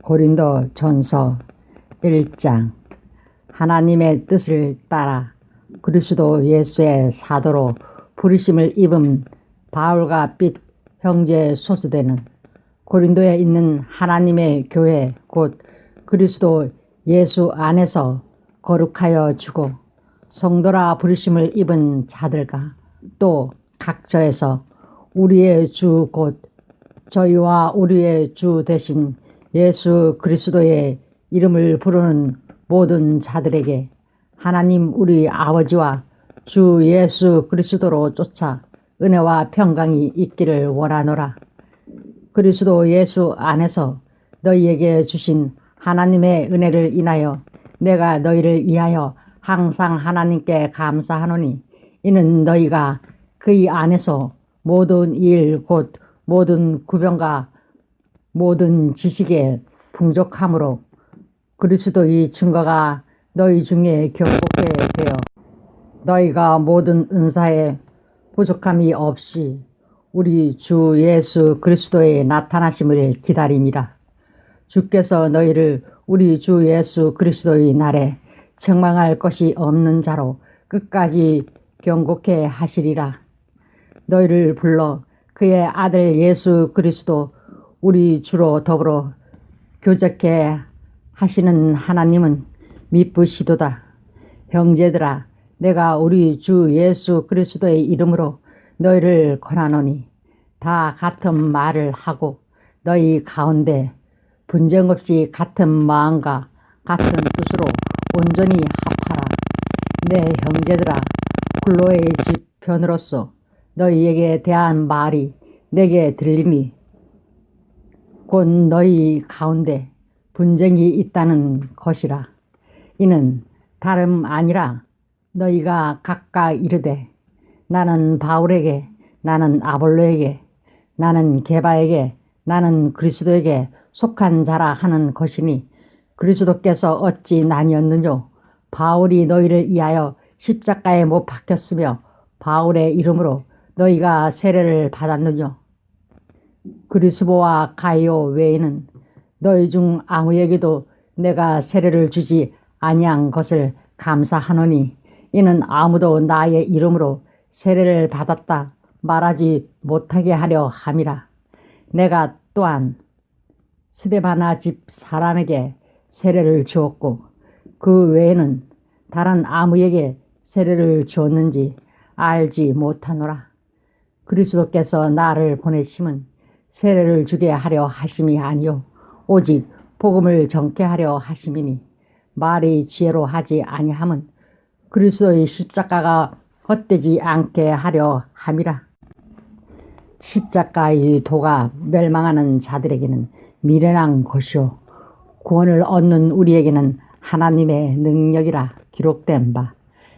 고린도 전서 1장. 하나님의 뜻을 따라 그리스도 예수의 사도로 부르심을 입은 바울과 삔 형제에 소수되는 고린도에 있는 하나님의 교회 곧 그리스도 예수 안에서 거룩하여 주고 성도라 부르심을 입은 자들과 또 각처에서 우리의 주 곧 저희와 우리의 주 되신 예수 그리스도의 이름을 부르는 모든 자들에게 하나님 우리 아버지와 주 예수 그리스도로 쫓아 은혜와 평강이 있기를 원하노라. 그리스도 예수 안에서 너희에게 주신 하나님의 은혜를 인하여 내가 너희를 위하여 항상 하나님께 감사하노니 이는 너희가 그의 안에서 모든 일 곧 모든 구변과 모든 지식에 풍족함으로 그리스도의 증거가 너희 중에 경고케 되어 너희가 모든 은사에 부족함이 없이 우리 주 예수 그리스도의 나타나심을 기다림이라. 주께서 너희를 우리 주 예수 그리스도의 날에 책망할 것이 없는 자로 끝까지 경고케 하시리라. 너희를 불러 그의 아들 예수 그리스도 우리 주로 더불어 교제케 하시는 하나님은 미쁘시도다. 형제들아, 내가 우리 주 예수 그리스도의 이름으로 너희를 권하노니 다 같은 말을 하고 너희 가운데 분쟁 없이 같은 마음과 같은 뜻으로 온전히 합하라. 내 형제들아, 클로의 집 편으로서 너희에게 대한 말이 내게 들리니 곧 너희 가운데 분쟁이 있다는 것이라. 이는 다름 아니라 너희가 각각 이르되 나는 바울에게, 나는 아볼로에게, 나는 게바에게, 나는 그리스도에게 속한 자라 하는 것이니 그리스도께서 어찌 나뉘었느뇨? 바울이 너희를 위하여 십자가에 못 박혔으며 바울의 이름으로 너희가 세례를 받았느뇨? 그리스보와 가이오 외에는 너희 중 아무에게도 내가 세례를 주지 아니한 것을 감사하노니 이는 아무도 나의 이름으로 세례를 받았다 말하지 못하게 하려 함이라. 내가 또한 스데바나 집 사람에게 세례를 주었고 그 외에는 다른 아무에게 세례를 주었는지 알지 못하노라. 그리스도께서 나를 보내심은 세례를 주게 하려 하심이 아니요 오직 복음을 전케 하려 하심이니 말이 지혜로 하지 아니함은 그리스도의 십자가가 헛되지 않게 하려 함이라. 십자가의 도가 멸망하는 자들에게는 미련한 것이요 구원을 얻는 우리에게는 하나님의 능력이라 기록된 바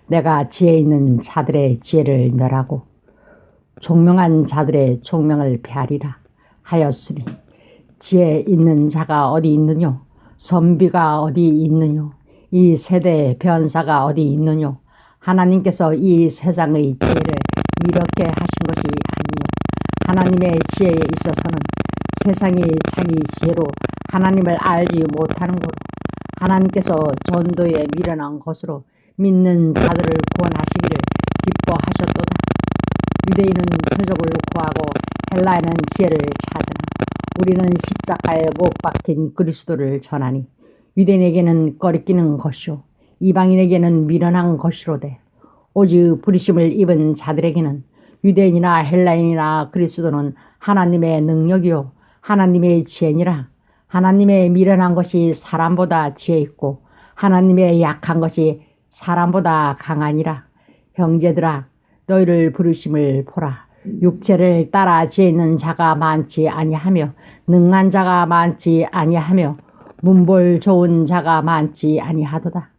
내가 지혜 있는 자들의 지혜를 멸하고 총명한 자들의 총명을 폐하리라 하였으니 지혜 있는 자가 어디 있느뇨? 선비가 어디 있느뇨? 이 세대의 변사가 어디 있느뇨? 하나님께서 이 세상의 지혜를 이렇게 하신 것이 아니요 하나님의 지혜에 있어서는 세상이 자기 지혜로 하나님을 알지 못하는 거로 하나님께서 전도에 미련한 것으로 믿는 자들을 구원하시기를 기뻐하셨도다. 유대인은 표적을 구하고 헬라인은 지혜를 찾으나 우리는 십자가에 못 박힌 그리스도를 전하니 유대인에게는 꺼리끼는 것이요 이방인에게는 미련한 것이로되 오직 부르심을 입은 자들에게는 유대인이나 헬라인이나 그리스도는 하나님의 능력이요 하나님의 지혜니라. 하나님의 미련한 것이 사람보다 지혜 있고 하나님의 약한 것이 사람보다 강하니라. 형제들아, 너희를 부르심을 보라. 육체를 따라 지혜 있는 자가 많지 아니하며 능한 자가 많지 아니하며 문볼 좋은 자가 많지 아니하도다.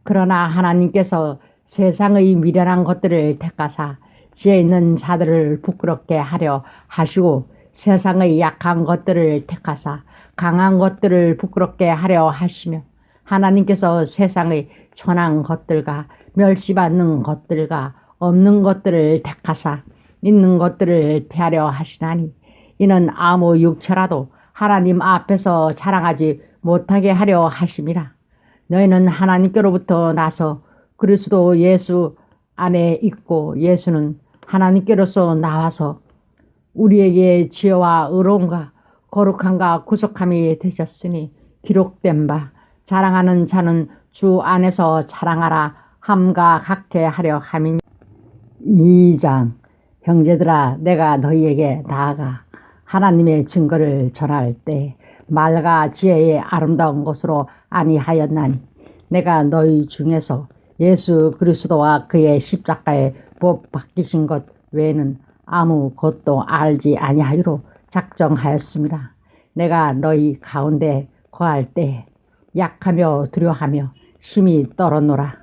그러나 하나님께서 세상의 미련한 것들을 택하사 지혜 있는 자들을 부끄럽게 하려 하시고 세상의 약한 것들을 택하사 강한 것들을 부끄럽게 하려 하시며 하나님께서 세상의 천한 것들과 멸시받는 것들과 없는 것들을 택하사 있는 것들을 폐하려 하시나니 이는 아무 육체라도 하나님 앞에서 자랑하지 못하게 하려 하심이라. 너희는 하나님께로부터 나서 그리스도 예수 안에 있고 예수는 하나님께로서 나와서 우리에게 지혜와 의로움과 거룩함과 구속함이 되셨으니 기록된 바 자랑하는 자는 주 안에서 자랑하라 함과 같게 하려 함이니. 2장. 형제들아, 내가 너희에게 나아가 하나님의 증거를 전할 때 말과 지혜의 아름다운 것으로 아니하였나니 내가 너희 중에서 예수 그리스도와 그의 십자가에 못 박히신 것 외에는 아무 것도 알지 아니하기로 작정하였습니다. 내가 너희 가운데 거할 때 약하며 두려워하며 심히 떨었노라.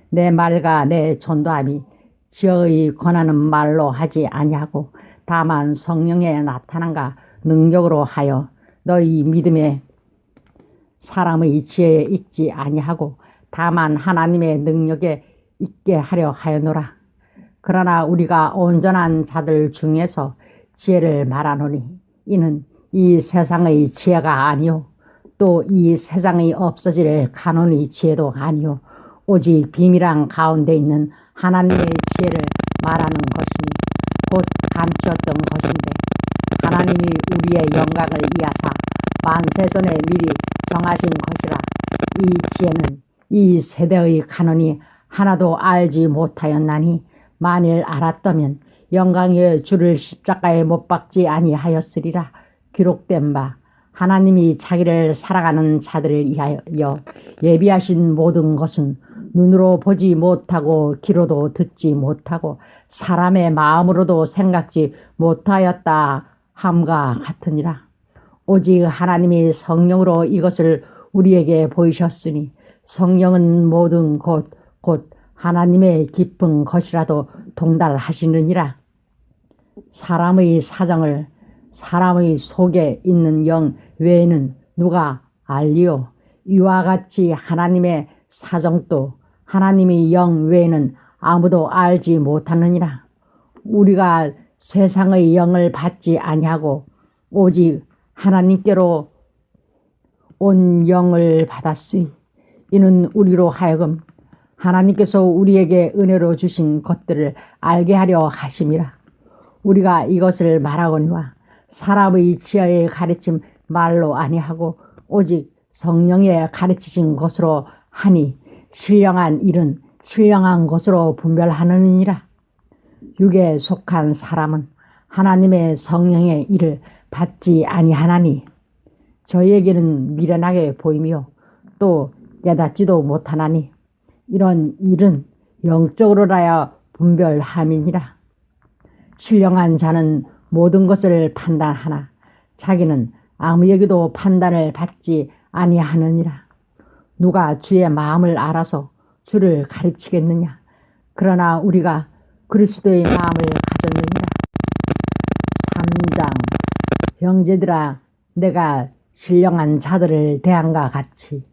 내 말과 내 전도함이 지혜의 권하는 말로 하지 아니하고 다만 성령의 나타남과 능력으로 하여 너희 믿음에 사람의 지혜에 있지 아니하고 다만 하나님의 능력에 있게 하려 하였노라. 그러나 우리가 온전한 자들 중에서 지혜를 말하노니 이는 이 세상의 지혜가 아니요 또 이 세상의 없어질 간혼의 지혜도 아니요 오직 비밀한 가운데 있는 하나님의 지혜를 말하는 것이니 곧 감추었던 것인데 하나님이 우리의 영광을 이하사 만세전에 미리 정하신 것이라. 이 지혜는 이 세대의 간언이 하나도 알지 못하였나니 만일 알았다면 영광의 주를 십자가에 못 박지 아니하였으리라. 기록된 바 하나님이 자기를 사랑하는 자들을 위하여 예비하신 모든 것은 눈으로 보지 못하고 귀로도 듣지 못하고 사람의 마음으로도 생각지 못하였다 함과 같으니라. 오직 하나님이 성령으로 이것을 우리에게 보이셨으니 성령은 모든 곧 하나님의 깊은 것이라도 통달하시느니라. 사람의 사정을 사람의 속에 있는 영 외에는 누가 알리요? 이와 같이 하나님의 사정도 하나님의 영 외에는 아무도 알지 못하느니라. 우리가 세상의 영을 받지 아니하고 오직 하나님께로 온 영을 받았으니 이는 우리로 하여금 하나님께서 우리에게 은혜로 주신 것들을 알게 하려 하심이라. 우리가 이것을 말하거니와 사람의 지혜의 가르침 말로 아니하고 오직 성령의 가르치신 것으로 하니 신령한 일은 신령한 것으로 분별하느니라. 육에 속한 사람은 하나님의 성령의 일을 받지 아니하나니 저희에게는 미련하게 보이며 또 깨닫지도 못하나니 이런 일은 영적으로라야 분별함이니라. 신령한 자는 모든 것을 판단하나 자기는 아무에게도 판단을 받지 아니하느니라. 누가 주의 마음을 알아서 주를 가르치겠느냐. 그러나 우리가 그리스도의 마음을 가졌느니라. 3장. 형제들아, 내가 신령한 자들을 대함과 같이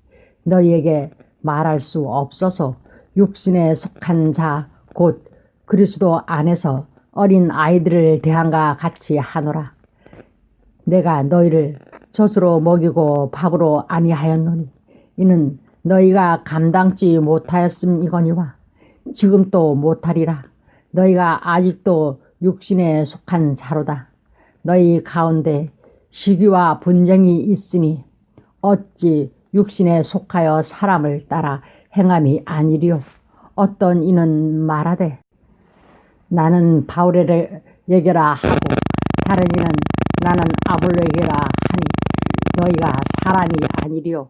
너희에게 말할 수 없어서 육신에 속한 자 곧 그리스도 안에서 어린 아이들을 대함과 같이 하노라. 내가 너희를 젖으로 먹이고 밥으로 아니하였노니 이는 너희가 감당치 못하였음이거니와 지금 또 못하리라. 너희가 아직도 육신에 속한 자로다. 너희 가운데 시기와 분쟁이 있으니 어찌 육신에 속하여 사람을 따라 행함이 아니리요. 어떤 이는 말하되 나는 바울에게라 하고 다른 이는 나는 아볼로에게라 하니 너희가 사람이 아니리요.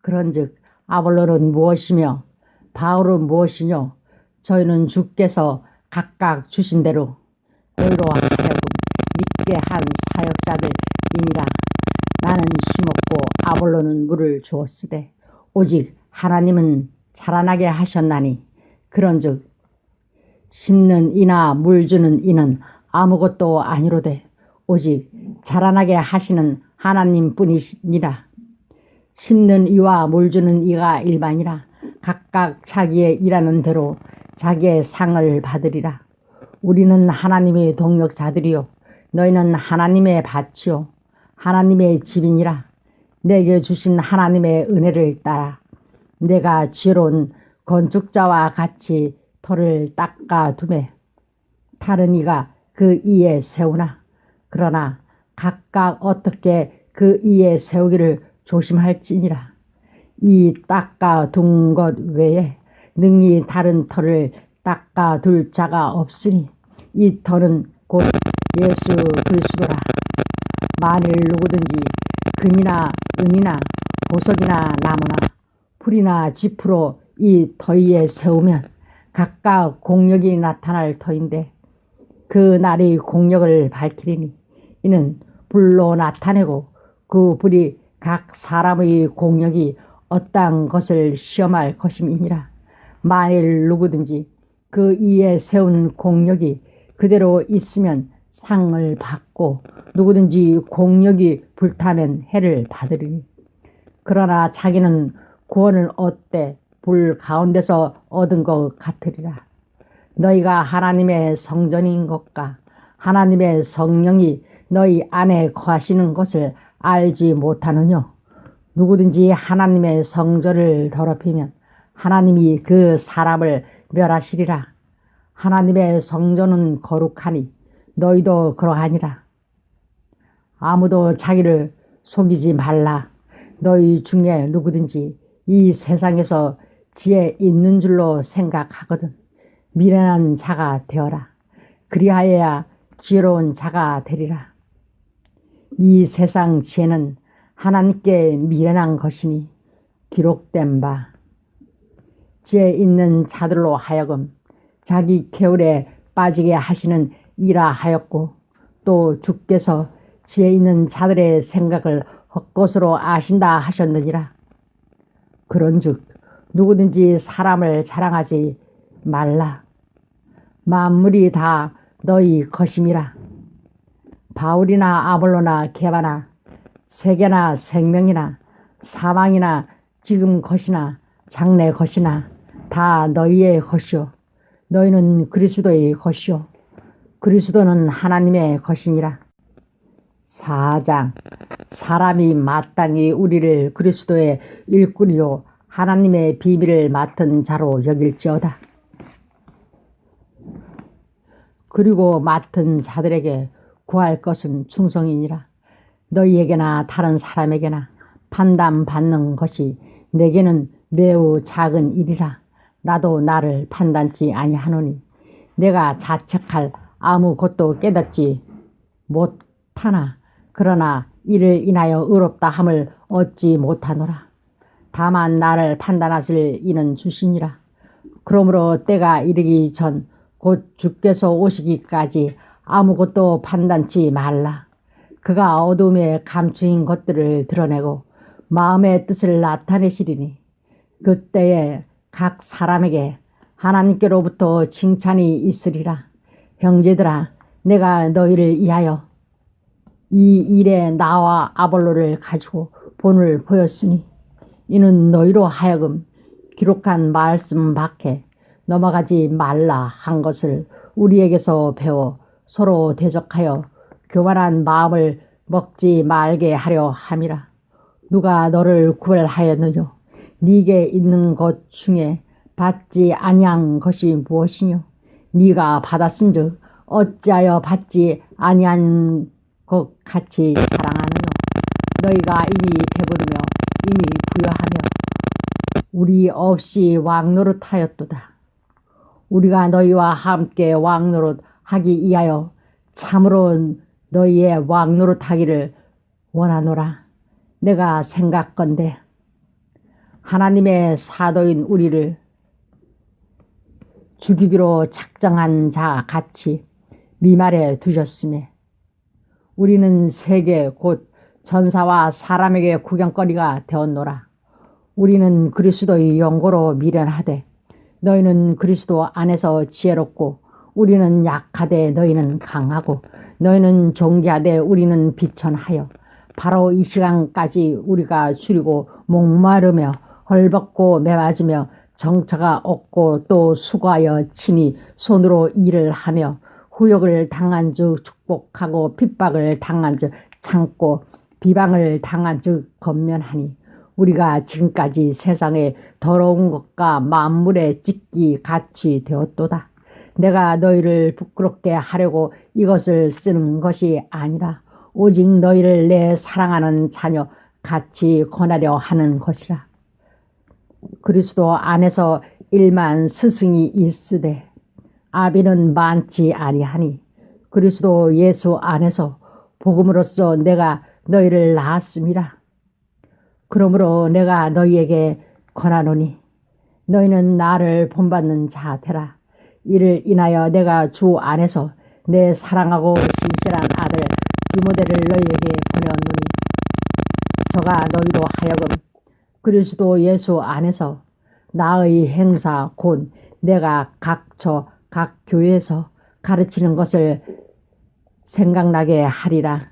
그런즉 아볼로는 무엇이며 바울은 무엇이뇨? 저희는 주께서 각각 주신 대로 너희로 하여금 믿게 한 사역자들이니라. 나는 심었고 아볼로는 물을 주었으되 오직 하나님은 자라나게 하셨나니 그런즉 심는 이나 물 주는 이는 아무것도 아니로되 오직 자라나게 하시는 하나님뿐이니라. 심는 이와 물 주는 이가 일반이라. 각각 자기의 일하는 대로 자기의 상을 받으리라. 우리는 하나님의 동역자들이요 너희는 하나님의 밭이요 하나님의 집이니라. 내게 주신 하나님의 은혜를 따라 내가 지혜로운 건축자와 같이 터를 닦아 두매 다른 이가 그 이에 세우나 그러나 각각 어떻게 그 이에 세우기를 조심할지니라. 이 닦아 둔 것 외에 능히 다른 터를 닦아 둘 자가 없으니 이 터는 곧 예수 그리스도라. 만일 누구든지 금이나 은이나 보석이나 나무나 풀이나 짚으로 이 터 위에 세우면 각각 공력이 나타날 터인데 그 날이 공력을 밝히리니 이는 불로 나타내고 그 불이 각 사람의 공력이 어떠한 것을 시험할 것임이니라. 만일 누구든지 그 이에 세운 공력이 그대로 있으면 상을 받고 누구든지 공력이 불타면 해를 받으리니 그러나 자기는 구원을 얻되 불 가운데서 얻은 것 같으리라. 너희가 하나님의 성전인 것과 하나님의 성령이 너희 안에 거하시는 것을 알지 못하느냐. 누구든지 하나님의 성전을 더럽히면 하나님이 그 사람을 멸하시리라. 하나님의 성전은 거룩하니 너희도 그러하니라. 아무도 자기를 속이지 말라. 너희 중에 누구든지 이 세상에서 지혜 있는 줄로 생각하거든 미련한 자가 되어라. 그리하여야 지혜로운 자가 되리라. 이 세상 지혜는 하나님께 미련한 것이니 기록된 바 지혜 있는 자들로 하여금 자기 계율에 빠지게 하시는 이라 하였고 또 주께서 지혜 있는 자들의 생각을 헛것으로 아신다 하셨느니라. 그런즉 누구든지 사람을 자랑하지 말라. 만물이 다 너희 것임이라. 바울이나 아볼로나 게바나 세계나 생명이나 사망이나 지금 것이나 장래 것이나 다 너희의 것이요 너희는 그리스도의 것이요 그리스도는 하나님의 것이니라. 4장 사람이 마땅히 우리를 그리스도의 일꾼이요 하나님의 비밀을 맡은 자로 여길지어다. 그리고 맡은 자들에게 구할 것은 충성이니라. 너희에게나 다른 사람에게나 판단받는 것이 내게는 매우 작은 일이라. 나도 나를 판단치 아니하노니 내가 자책할 아무것도 깨닫지 못하나 그러나 이를 인하여 의롭다 함을 얻지 못하노라. 다만 나를 판단하실 이는 주시니라. 그러므로 때가 이르기 전 곧 주께서 오시기까지 아무것도 판단치 말라. 그가 어둠에 감추인 것들을 드러내고 마음의 뜻을 나타내시리니 그때에 각 사람에게 하나님께로부터 칭찬이 있으리라. 형제들아, 내가 너희를 위하여 이 일에 나와 아볼로를 가지고 본을 보였으니 이는 너희로 하여금 기록한 말씀 밖에 넘어가지 말라 한 것을 우리에게서 배워 서로 대적하여 교만한 마음을 먹지 말게 하려 함이라. 누가 너를 구별하였느뇨? 네게 있는 것 중에 받지 아니한 것이 무엇이뇨? 네가 받았은즉 어찌하여 받지 아니한 것 같이 자랑하느뇨? 너희가 이미 배부르며 이미 부여하며 우리 없이 왕노릇하였도다. 우리가 너희와 함께 왕노릇하기 위하여 참으로 너희의 왕노릇하기를 원하노라. 내가 생각건대 하나님의 사도인 우리를 죽이기로 작정한 자 같이 미말에 두셨으며 우리는 세계 곧 전사와 사람에게 구경거리가 되었노라. 우리는 그리스도의 영고로 미련하되 너희는 그리스도 안에서 지혜롭고 우리는 약하되 너희는 강하고 너희는 존귀하되 우리는 비천하여 바로 이 시간까지 우리가 줄이고 목마르며 헐벗고 매맞으며 정처가 없고 또 수고하여 친히 손으로 일을 하며 후욕을 당한 즉 축복하고 핍박을 당한 즉 참고 비방을 당한 즉 건면하니 우리가 지금까지 세상에 더러운 것과 만물의 찢기 같이 되었도다. 내가 너희를 부끄럽게 하려고 이것을 쓰는 것이 아니라 오직 너희를 내 사랑하는 자녀 같이 권하려 하는 것이라. 그리스도 안에서 일만 스승이 있으되 아비는 많지 아니하니 그리스도 예수 안에서 복음으로써 내가 너희를 낳았음이라. 그러므로 내가 너희에게 권하노니 너희는 나를 본받는 자 되라. 이를 인하여 내가 주 안에서 내 사랑하고 신실한 아들 디모데를 너희에게 보내었노니 저가 너희로 하여금 그리스도 예수 안에서 나의 행사 곧 내가 각 교회에서 가르치는 것을 생각나게 하리라.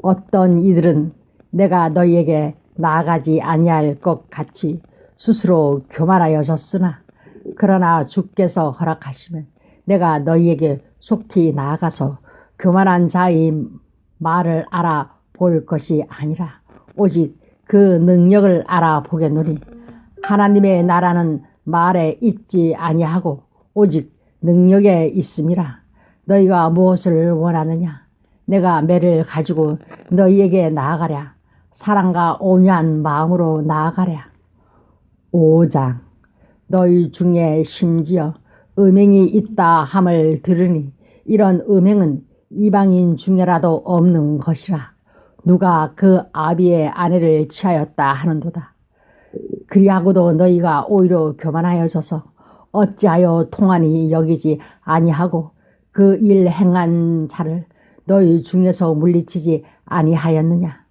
어떤 이들은 내가 너희에게 나아가지 아니할 것 같이 스스로 교만하여졌으나 그러나 주께서 허락하시면 내가 너희에게 속히 나아가서 교만한 자의 말을 알아볼 것이 아니라 오직 그 능력을 알아보겠노니 하나님의 나라는 말에 있지 아니하고 오직 능력에 있음이라. 너희가 무엇을 원하느냐? 내가 매를 가지고 너희에게 나아가랴. 사랑과 온유한 마음으로 나아가랴. 5장. 너희 중에 심지어 음행이 있다 함을 들으니 이런 음행은 이방인 중에라도 없는 것이라. 누가 그 아비의 아내를 취하였다 하는도다. 그리하고도 너희가 오히려 교만하여져서 어찌하여 통한이 여기지 아니하고 그 일 행한 자를 너희 중에서 물리치지 아니하였느냐.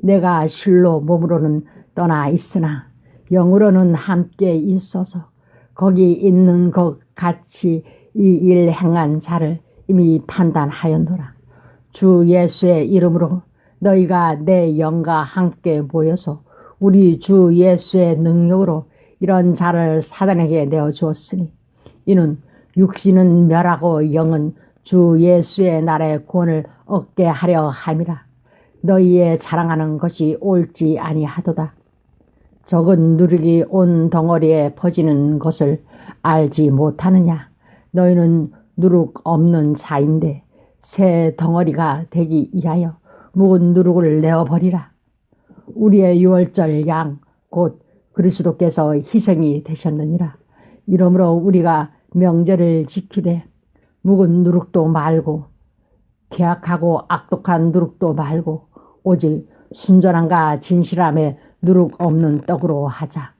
내가 실로 몸으로는 떠나 있으나 영으로는 함께 있어서 거기 있는 것 같이 이 일 행한 자를 이미 판단하였노라. 주 예수의 이름으로 너희가 내 영과 함께 모여서 우리 주 예수의 능력으로 이런 자를 사단에게 내어주었으니 이는 육신은 멸하고 영은 주 예수의 날의 구원을 얻게 하려 함이라. 너희의 자랑하는 것이 옳지 아니하도다. 적은 누룩이 온 덩어리에 퍼지는 것을 알지 못하느냐. 너희는 누룩 없는 자인데 새 덩어리가 되기 위하여 묵은 누룩을 내어버리라. 우리의 유월절 양 곧 그리스도께서 희생이 되셨느니라. 이러므로 우리가 명절을 지키되 묵은 누룩도 말고 계약하고 악독한 누룩도 말고 오직 순전함과 진실함에 누룩 없는 떡으로 하자.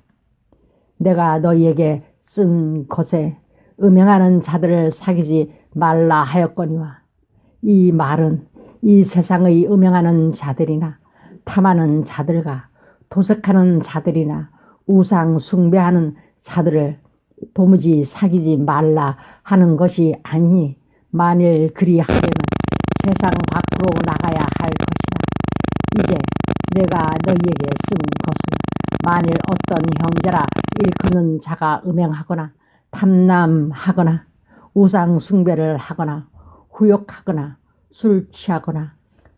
내가 너희에게 쓴 것에 음행하는 자들을 사귀지 말라 하였거니와 이 말은 이 세상의 음행하는 자들이나 탐하는 자들과 도색하는 자들이나 우상 숭배하는 자들을 도무지 사귀지 말라 하는 것이 아니니 만일 그리하려면 세상 밖으로 나가야 할 것이라. 이제 내가 너희에게 쓴 것은 만일 어떤 형제라 일컫는 자가 음행하거나 탐남하거나 우상 숭배를 하거나 후욕하거나 술 취하거나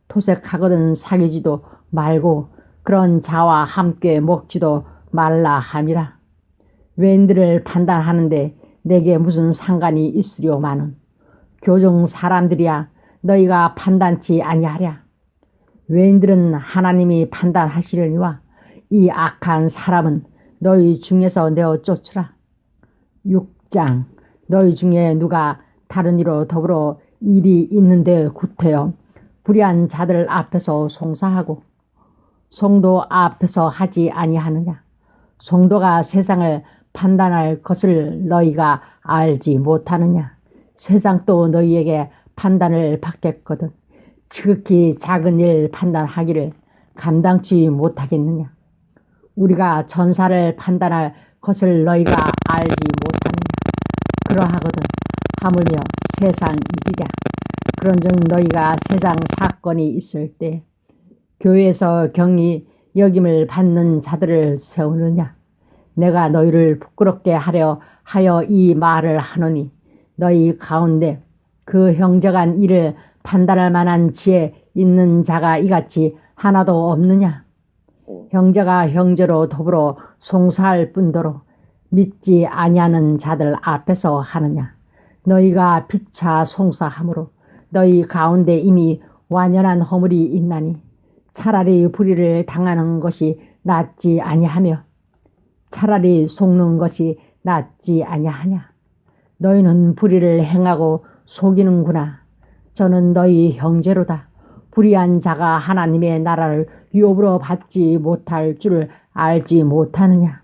도색하거든 사귀지도 말고 그런 자와 함께 먹지도 말라 함이라. 외인들을 판단하는데 내게 무슨 상관이 있으려마는 교종 사람들이야 너희가 판단치 아니하랴. 외인들은 하나님이 판단하시려니와 이 악한 사람은 너희 중에서 내어 쫓으라. 6장. 너희 중에 누가 다른 이로 더불어 일이 있는데 구태여 불의한 자들 앞에서 송사하고 성도 앞에서 하지 아니하느냐. 성도가 세상을 판단할 것을 너희가 알지 못하느냐. 세상도 너희에게 판단을 받겠거든 지극히 작은 일 판단하기를 감당치 못하겠느냐. 우리가 전사를 판단할 것을 너희가 알지 못하느냐. 그러하거든 하물며 세상 일이랴. 그런즉 너희가 세상 사건이 있을 때 교회에서 경히 여김을 받는 자들을 세우느냐. 내가 너희를 부끄럽게 하려 하여 이 말을 하노니 너희 가운데 그 형제간 일을 판단할 만한 지혜 있는 자가 이같이 하나도 없느냐? 형제가 형제로 더불어 송사할 뿐더러 믿지 아니하는 자들 앞에서 하느냐? 너희가 피차 송사함으로 너희 가운데 이미 완연한 허물이 있나니 차라리 불의를 당하는 것이 낫지 아니하며 차라리 속는 것이 낫지 아니하냐? 너희는 불의를 행하고 속이는구나. 저는 너희 형제로다. 불의한 자가 하나님의 나라를 유업으로 받지 못할 줄을 알지 못하느냐?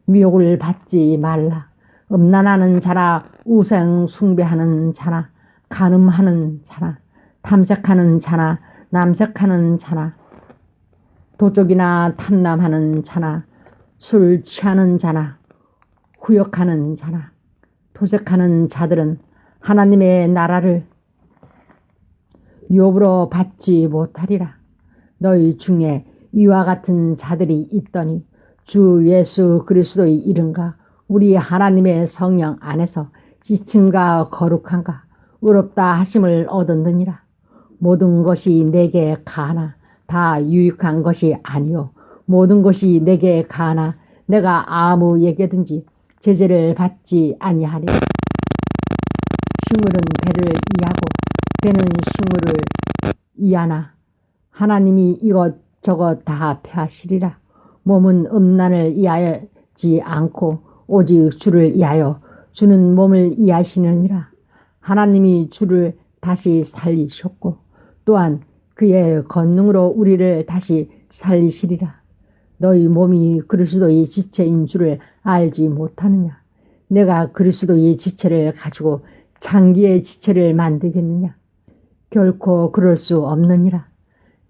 미혹을 받지 말라. 음란하는 자나 우상 숭배하는 자나 간음하는 자나 탐색하는 자나 남색하는 자나 도적이나 탐남하는 자나 술 취하는 자나 후욕하는 자나 도색하는 자들은 하나님의 나라를 유업으로 받지 못하리라. 너희 중에 이와 같은 자들이 있더니 주 예수 그리스도의 이름과 우리 하나님의 성령 안에서 지침과 거룩함과 의롭다 하심을 얻었느니라. 모든 것이 내게 가하나 다 유익한 것이 아니요 모든 것이 내게 가하나 내가 아무에게든지 제재를 받지 아니하리. 식물은 배를 이하고 배는 식물을 이하나 하나님이 이것저것 다 폐하시리라. 몸은 음란을 이하지 않고 오직 주를 이하여 주는 몸을 이하시느니라. 하나님이 주를 다시 살리셨고 또한 그의 권능으로 우리를 다시 살리시리라. 너희 몸이 그리스도의 지체인 줄을 알지 못하느냐? 내가 그리스도의 지체를 가지고 장기의 지체를 만들겠느냐? 결코 그럴 수 없느니라.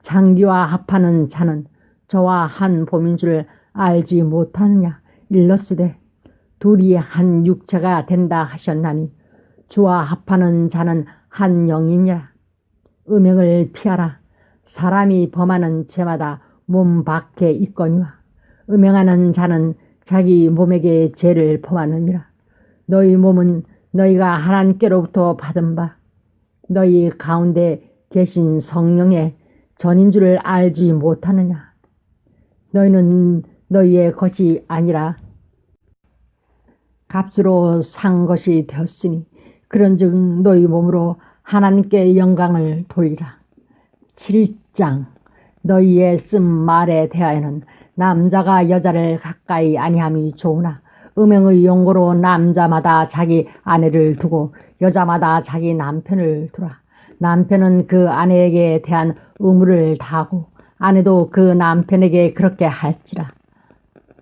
장기와 합하는 자는 저와 한 몸인 줄을 알지 못하느냐? 일러스되 둘이 한 육체가 된다 하셨나니 주와 합하는 자는 한 영이니라. 음행을 피하라. 사람이 범하는 죄마다 몸 밖에 있거니와 음행하는 자는 자기 몸에게 죄를 범하느니라. 너희 몸은 너희가 하나님께로부터 받은 바 너희 가운데 계신 성령의 전인 줄을 알지 못하느냐. 너희는 너희의 것이 아니라 값으로 산 것이 되었으니 그런즉 너희 몸으로 하나님께 영광을 돌리라. 7장 너희의 쓴 말에 대하여는 남자가 여자를 가까이 아니함이 좋으나 음행의 용고로 남자마다 자기 아내를 두고 여자마다 자기 남편을 두라. 남편은 그 아내에게 대한 의무를 다하고 아내도 그 남편에게 그렇게 할지라.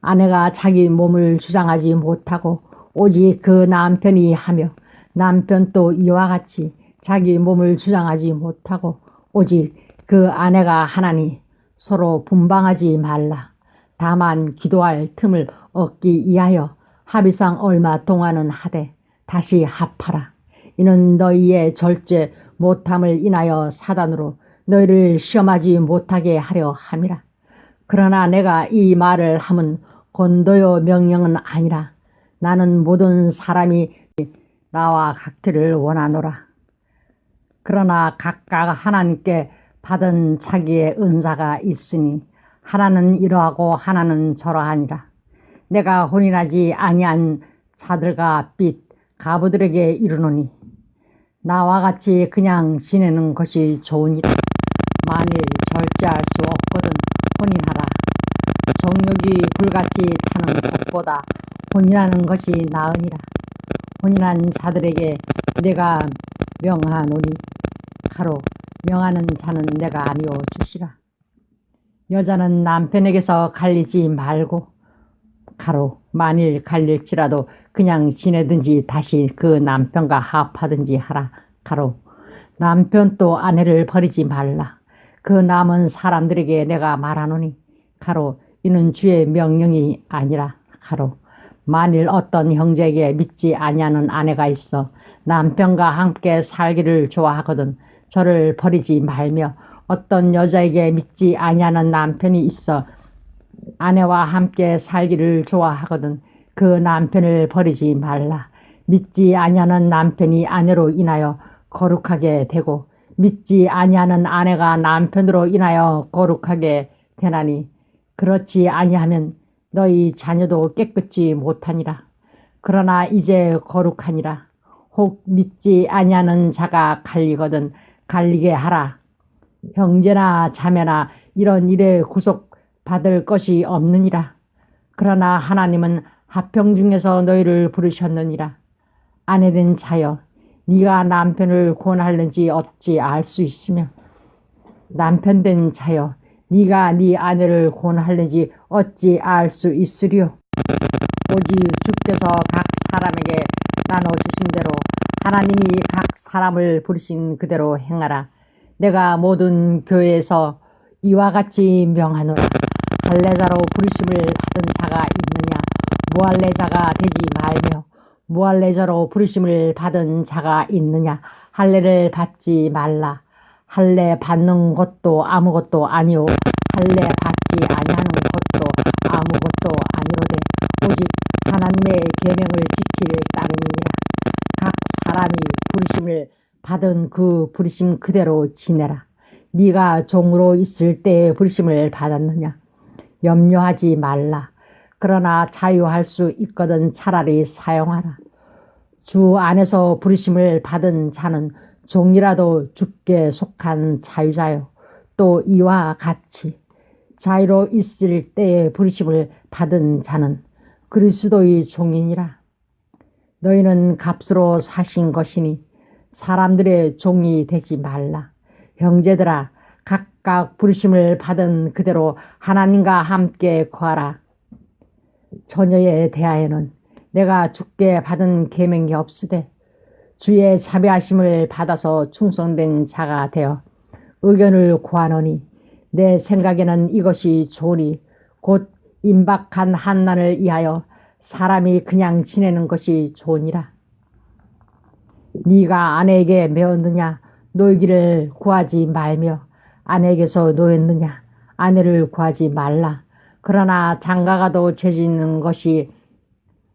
아내가 자기 몸을 주장하지 못하고 오직 그 남편이 하며 남편도 이와 같이 자기 몸을 주장하지 못하고 오직 그 아내가 하나니 서로 분방하지 말라. 다만 기도할 틈을 얻기 위하여 합의상 얼마 동안은 하되 다시 합하라. 이는 너희의 절제 못함을 인하여 사단으로 너희를 시험하지 못하게 하려 함이라. 그러나 내가 이 말을 함은 권도요 명령은 아니라 나는 모든 사람이 나와 같기를 원하노라. 그러나 각각 하나님께 받은 자기의 은사가 있으니 하나는 이러하고 하나는 저러하니라. 내가 혼인하지 아니한 자들과 빚 가부들에게 이르노니 나와 같이 그냥 지내는 것이 좋으니라. 만일 절제할 수 없거든 혼인하라. 정욕이 불같이 타는 것보다 혼인하는 것이 나으니라. 혼인한 자들에게 내가 명하노니 가로 명하는 자는 내가 아니오 주시라. 여자는 남편에게서 갈리지 말고 가로 만일 갈릴지라도 그냥 지내든지 다시 그 남편과 합하든지 하라. 가로 남편도 아내를 버리지 말라. 그 남은 사람들에게 내가 말하노니 가로 이는 주의 명령이 아니라. 가로 만일 어떤 형제에게 믿지 아니하는 아내가 있어 남편과 함께 살기를 좋아하거든 저를 버리지 말며 어떤 여자에게 믿지 아니하는 남편이 있어 아내와 함께 살기를 좋아하거든 그 남편을 버리지 말라. 믿지 아니하는 남편이 아내로 인하여 거룩하게 되고 믿지 아니하는 아내가 남편으로 인하여 거룩하게 되나니 그렇지 아니하면 너희 자녀도 깨끗이 못하니라. 그러나 이제 거룩하니라. 혹 믿지 아니하는 자가 갈리거든 갈리게 하라. 형제나 자매나 이런 일에 구속받을 것이 없느니라. 그러나 하나님은 합평 중에서 너희를 부르셨느니라. 아내된 자여, 네가 남편을 권할는지 어찌 알 수 있으며 남편된 자여, 네가 네 아내를 권할는지 어찌 알 수 있으리요. 오직 주께서 각 사람에게 나눠주신 대로 하나님이 각 사람을 부르신 그대로 행하라. 내가 모든 교회에서 이와 같이 명하노라. 할례자로 부르심을 받은 자가 있느냐? 무할례자가 되지 말며 무할례자로 부르심을 받은 자가 있느냐? 할례를 받지 말라. 할례 받는 것도 아무것도 아니오. 할례 받지 아니하는 것도 아무것도 아니로되 오직 하나님의 계명을 지킬 따름이니라. 각 사람이 부르심을 받은 그 부르심 그대로 지내라. 네가 종으로 있을 때에 부르심을 받았느냐? 염려하지 말라. 그러나 자유할 수 있거든 차라리 사용하라. 주 안에서 부르심을 받은 자는 종이라도 주께 속한 자유자요. 또 이와 같이 자유로 있을 때에 부르심을 받은 자는 그리스도의 종이니라. 너희는 값으로 사신 것이니 사람들의 종이 되지 말라. 형제들아, 각각 부르심을 받은 그대로 하나님과 함께 거하라. 처녀에 대하여는 내가 주께 받은 계명이 없으되 주의 자비하심을 받아서 충성된 자가 되어 의견을 구하노니 내 생각에는 이것이 좋으니 곧 임박한 한난을 위하여 사람이 그냥 지내는 것이 좋으니라. 네가 아내에게 매었느냐? 놀기를 구하지 말며 아내에게서 노였느냐? 아내를 구하지 말라. 그러나 장가가도 죄짓는 것이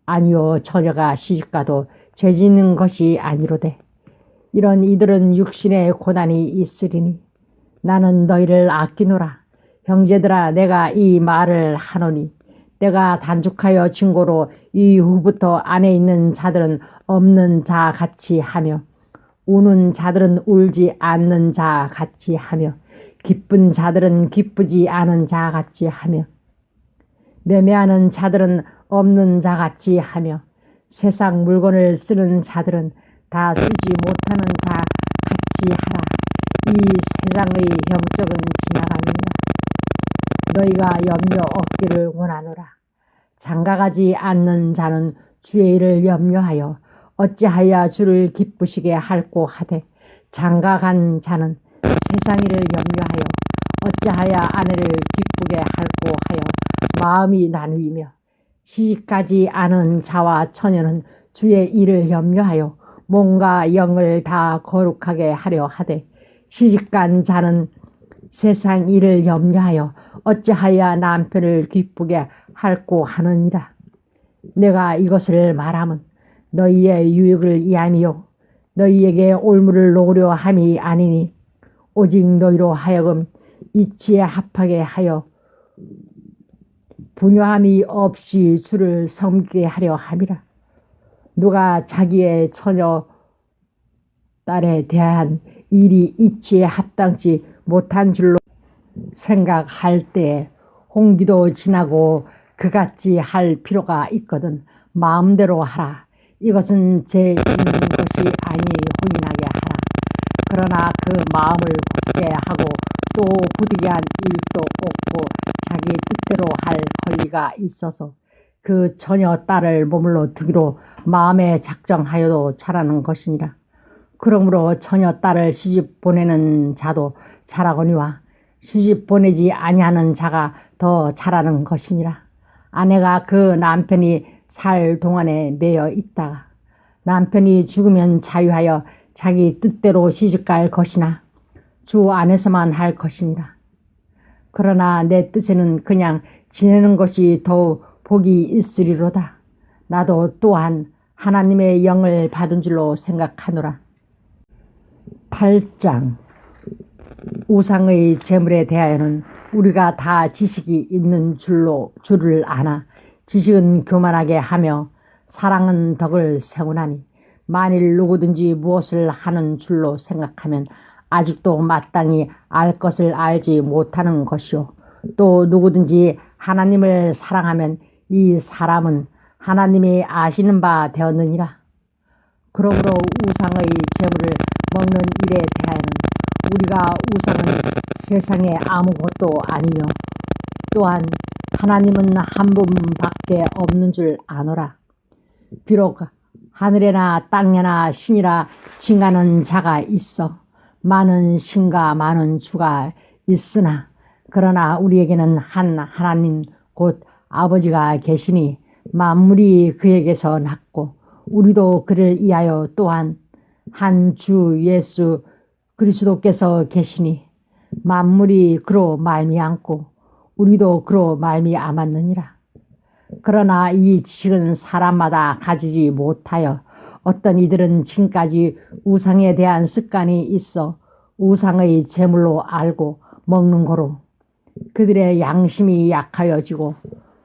아니요 처녀가 시집가도 죄짓는 것이 아니로되 이런 이들은 육신의 고난이 있으리니 나는 너희를 아끼노라. 형제들아, 내가 이 말을 하노니 내가 단축하여 증거로 이후부터 안에 있는 자들은 없는 자 같이 하며 우는 자들은 울지 않는 자 같이 하며 기쁜 자들은 기쁘지 않은 자 같이 하며 매매하는 자들은 없는 자 같이 하며 세상 물건을 쓰는 자들은 다 쓰지 못하는 자 같이 하라. 이 세상의 형적은 지나가느니라. 너희가 염려 없기를 원하노라. 장가가지 않는 자는 주의 일을 염려하여 어찌하여 주를 기쁘시게 할꼬 하되 장가간 자는 세상 일을 염려하여 어찌하여 아내를 기쁘게 할꼬 하여 마음이 나누이며 시집가지 않은 자와 처녀는 주의 일을 염려하여 몸과 영을 다 거룩하게 하려 하되 시집간 자는 세상 일을 염려하여 어찌하여 남편을 기쁘게 할꼬 하느니라. 내가 이것을 말하면 너희의 유익을 위함이요 너희에게 올무를 놓으려 함이 아니니 오직 너희로 하여금 이치에 합하게 하여 분요함이 없이 주를 섬기게 하려 함이라. 누가 자기의 처녀 딸에 대한 일이 이치에 합당치 못한 줄로 생각할 때 홍기도 지나고 그같이 할 필요가 있거든 마음대로 하라. 이것은 죄 있는 것이 아니 혼인하게 하라. 그러나 그 마음을 굳게 하고 또 부득이한 일도 없고 자기 뜻대로 할 권리가 있어서 그 처녀 딸을 머물러 두기로 마음에 작정하여도 잘하는 것이니라. 그러므로 처녀 딸을 시집 보내는 자도 잘하거니와 시집 보내지 아니하는 자가 더 잘하는 것이니라. 아내가 그 남편이 살 동안에 매여 있다가 남편이 죽으면 자유하여 자기 뜻대로 시집갈 것이나 주 안에서만 할 것이니라. 그러나 내 뜻에는 그냥 지내는 것이 더욱 복이 있으리로다. 나도 또한 하나님의 영을 받은 줄로 생각하노라. 8장 우상의 제물에 대하여는 우리가 다 지식이 있는 줄을 아나 지식은 교만하게 하며 사랑은 덕을 세우나니 만일 누구든지 무엇을 하는 줄로 생각하면 아직도 마땅히 알 것을 알지 못하는 것이요 또 누구든지 하나님을 사랑하면 이 사람은 하나님이 아시는 바 되었느니라. 그러므로 우상의 제물을 먹는 일에 대하여는 우리가 우상은 세상에 아무것도 아니며 또한 하나님은 한 분밖에 없는 줄 아노라. 비록 하늘에나 땅에나 신이라 칭하는 자가 있어 많은 신과 많은 주가 있으나 그러나 우리에게는 한 하나님 곧 아버지가 계시니 만물이 그에게서 났고 우리도 그를 위하여 또한 한 주 예수 그리스도께서 계시니 만물이 그로 말미암고 우리도 그로 말미암았느니라. 그러나 이 지식은 사람마다 가지지 못하여 어떤 이들은 지금까지 우상에 대한 습관이 있어 우상의 제물로 알고 먹는 거로 그들의 양심이 약하여지고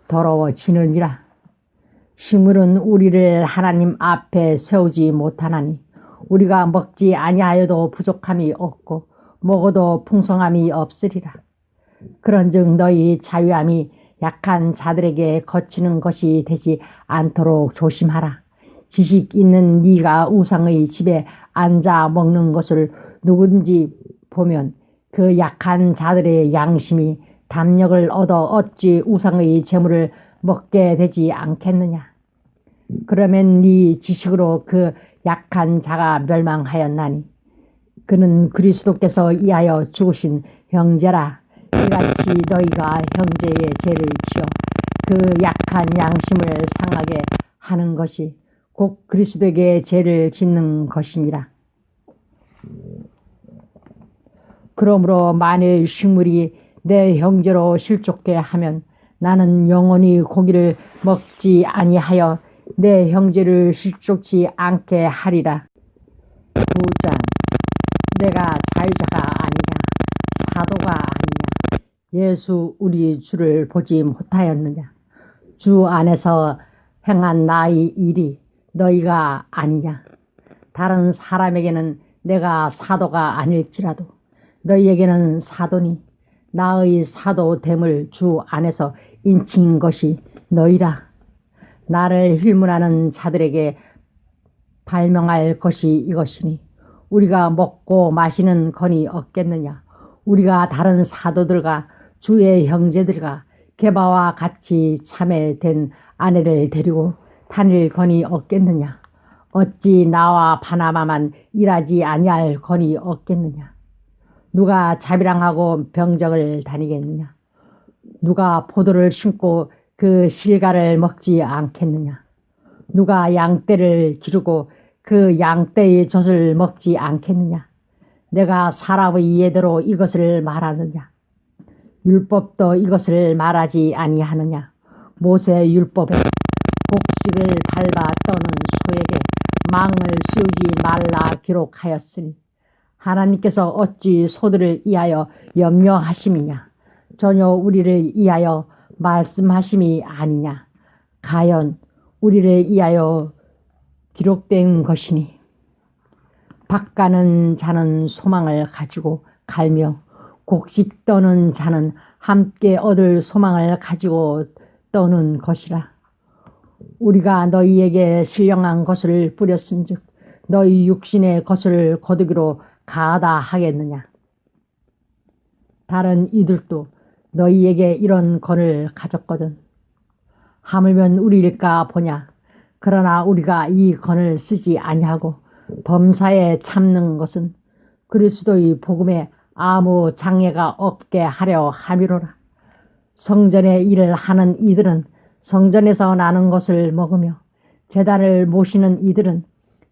더러워지느니라. 식물은 우리를 하나님 앞에 세우지 못하나니 우리가 먹지 아니하여도 부족함이 없고 먹어도 풍성함이 없으리라. 그런즉 너희 자유함이 약한 자들에게 거치는 것이 되지 않도록 조심하라. 지식 있는 네가 우상의 집에 앉아 먹는 것을 누구든지 보면 그 약한 자들의 양심이 담력을 얻어 어찌 우상의 제물을 먹게 되지 않겠느냐. 그러면 네 지식으로 그 약한 자가 멸망하였나니 그는 그리스도께서 위하여 죽으신 형제라. 이같이 너희가 형제의 죄를 지어 그 약한 양심을 상하게 하는 것이 곧 그리스도에게 죄를 짓는 것이니라. 그러므로 만일 식물이 내 형제로 실족게 하면 나는 영원히 고기를 먹지 아니하여 내 형제를 실족치 않게 하리라. 9장. 내가 자유자가 아니냐 사도가 아니냐 예수 우리 주를 보지 못하였느냐 주 안에서 행한 나의 일이 너희가 아니냐. 다른 사람에게는 내가 사도가 아닐지라도 너희에게는 사도니 나의 사도됨을 주 안에서 인칭인 것이 너희라. 나를 힐문하는 자들에게 발명할 것이 이것이니 우리가 먹고 마시는 건이 없겠느냐. 우리가 다른 사도들과 주의 형제들과 게바와 같이 참회된 아내를 데리고 다닐 건이 없겠느냐. 어찌 나와 바나바만 일하지 아니할 건이 없겠느냐. 누가 자비랑하고 병정을 다니겠느냐. 누가 포도를 심고 그 실과를 먹지 않겠느냐. 누가 양떼를 기르고 그 양떼의 젖을 먹지 않겠느냐. 내가 사람의 예대로 이것을 말하느냐. 율법도 이것을 말하지 아니하느냐. 모세 율법에 곡식을 밟아 떠는 소에게 망을 씌우지 말라 기록하였으니 하나님께서 어찌 소들을 위하여 염려하심이냐. 전혀 우리를 위하여 말씀하심이 아니냐. 가연 우리를 위하여 기록된 것이니 밭가는 자는 소망을 가지고 갈며 곡식 떠는 자는 함께 얻을 소망을 가지고 떠는 것이라. 우리가 너희에게 신령한 것을 뿌렸은즉 너희 육신의 것을 거두기로 가하다 하겠느냐. 다른 이들도 너희에게 이런 건을 가졌거든. 하물며 우리일까 보냐. 그러나 우리가 이 건을 쓰지 아니하고 범사에 참는 것은 그리스도의 복음에 아무 장애가 없게 하려 함이로라. 성전의 일을 하는 이들은 성전에서 나는 것을 먹으며 제단을 모시는 이들은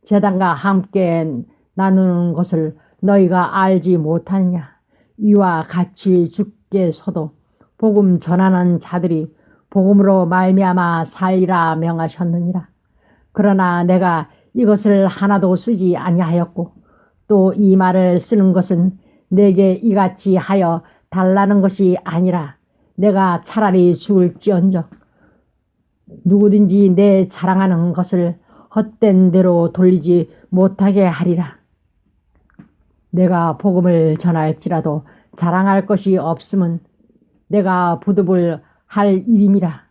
제단과 함께 나누는 것을 너희가 알지 못하느냐. 이와 같이 주께서도 복음 전하는 자들이 복음으로 말미암아 살리라 명하셨느니라. 그러나 내가 이것을 하나도 쓰지 아니하였고 또 이 말을 쓰는 것은 내게 이같이 하여 달라는 것이 아니라 내가 차라리 죽을지언정 누구든지 내 자랑하는 것을 헛된 대로 돌리지 못하게 하리라. 내가 복음을 전할지라도 자랑할 것이 없음은 내가 부득을 할 일임이라.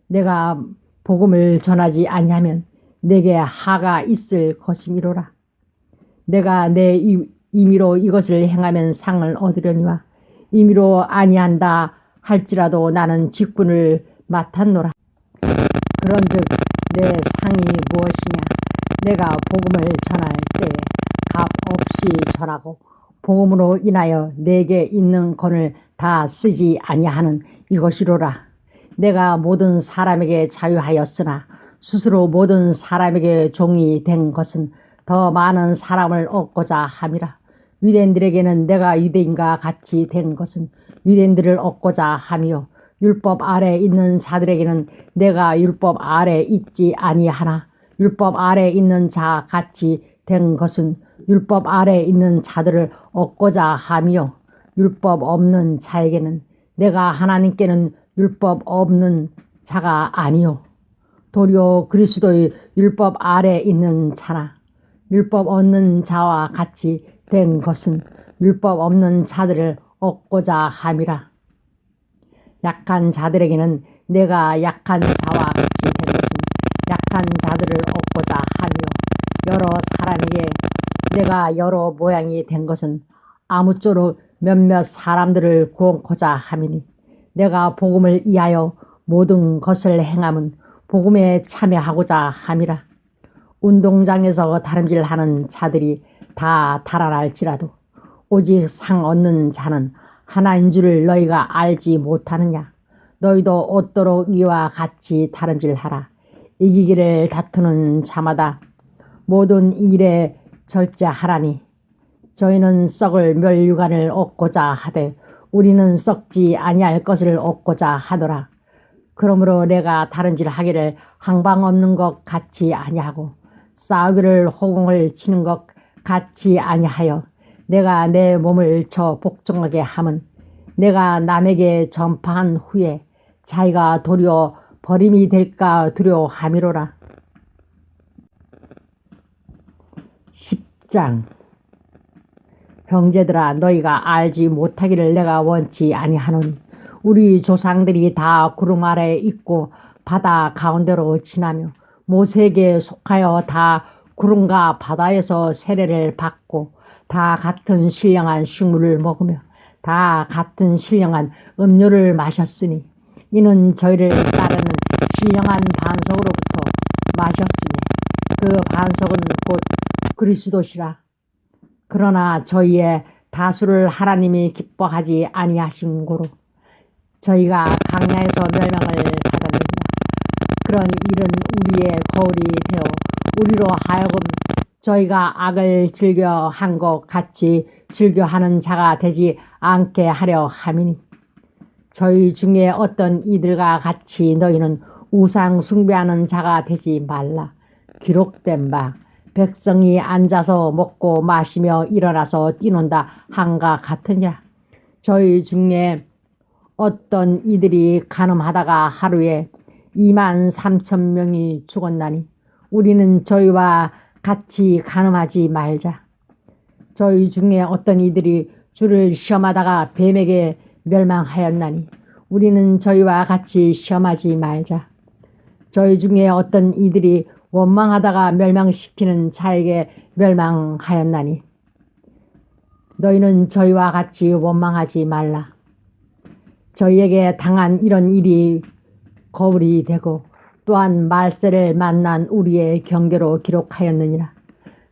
내가 복음을 전하지 아니하면 내게 하가 있을 것이미로라. 내가 내 임의로 이것을 행하면 상을 얻으려니와 임의로 아니한다 할지라도 나는 직분을 맡았노라. 그런즉 내 상이 무엇이냐? 내가 복음을 전할 때에 값 없이 전하고 복음으로 인하여 내게 있는 권을 다 쓰지 아니하는 이것이로라. 내가 모든 사람에게 자유하였으나 스스로 모든 사람에게 종이 된 것은 더 많은 사람을 얻고자 함이라. 유대인들에게는 내가 유대인과 같이 된 것은 유대인들을 얻고자 함이요 율법 아래 있는 자들에게는 내가 율법 아래 있지 아니하나 율법 아래 있는 자 같이 된 것은 율법 아래 있는 자들을 얻고자 함이요 율법 없는 자에게는 내가 하나님께는 율법 없는 자가 아니요 도리어 그리스도의 율법 아래 있는 자나 율법 없는 자와 같이 된 것은 율법 없는 자들을 얻고자 함이라. 약한 자들에게는 내가 약한 자와 같이 된 것은 약한 자들을 얻고자 하며 여러 사람에게 내가 여러 모양이 된 것은 아무쪼록 몇몇 사람들을 구원코자 함이니 내가 복음을 위하여 모든 것을 행함은 복음에 참여하고자 함이라. 운동장에서 다름질하는 자들이 다 달아날지라도 오직 상 얻는 자는 하나인 줄을 너희가 알지 못하느냐. 너희도 얻도록 이와 같이 다름질하라. 이기기를 다투는 자마다 모든 일에 절제하라니. 저희는 썩을 멸류관을 얻고자 하되 우리는 썩지 아니할 것을 얻고자 하더라. 그러므로 내가 다름질하기를 항방 없는 것 같이 아니하고 싸우기를 호공을 치는 것 같이 아니하여 내가 내 몸을 저 복종하게 함은 내가 남에게 전파한 후에 자기가 도리어 버림이 될까 두려워함이로라. 10장 형제들아 너희가 알지 못하기를 내가 원치 아니하노니 우리 조상들이 다 구름 아래에 있고 바다 가운데로 지나며 모세에게 속하여 다 구름과 바다에서 세례를 받고 다 같은 신령한 식물을 먹으며 다 같은 신령한 음료를 마셨으니 이는 저희를 따르는 신령한 반석으로부터 마셨으니 그 반석은 곧 그리스도시라. 그러나 저희의 다수를 하나님이 기뻐하지 아니하신 고로 저희가 강야에서 멸망을 받았느니라. 그런 일은 우리의 거울이 되어 우리로 하여금 저희가 악을 즐겨한 것 같이 즐겨하는 자가 되지 않게 하려 함이니 저희 중에 어떤 이들과 같이 너희는 우상 숭배하는 자가 되지 말라. 기록된 바 백성이 앉아서 먹고 마시며 일어나서 뛰논다 한과 같으니라. 저희 중에 어떤 이들이 간음하다가 하루에 23,000명이 죽었나니 우리는 저희와 같이 간음하지 말자. 저희 중에 어떤 이들이 주를 시험하다가 뱀에게 멸망하였나니 우리는 저희와 같이 시험하지 말자. 저희 중에 어떤 이들이 원망하다가 멸망시키는 자에게 멸망하였나니 너희는 저희와 같이 원망하지 말라. 저희에게 당한 이런 일이 거울이 되고 또한 말세를 만난 우리의 경계로 기록하였느니라.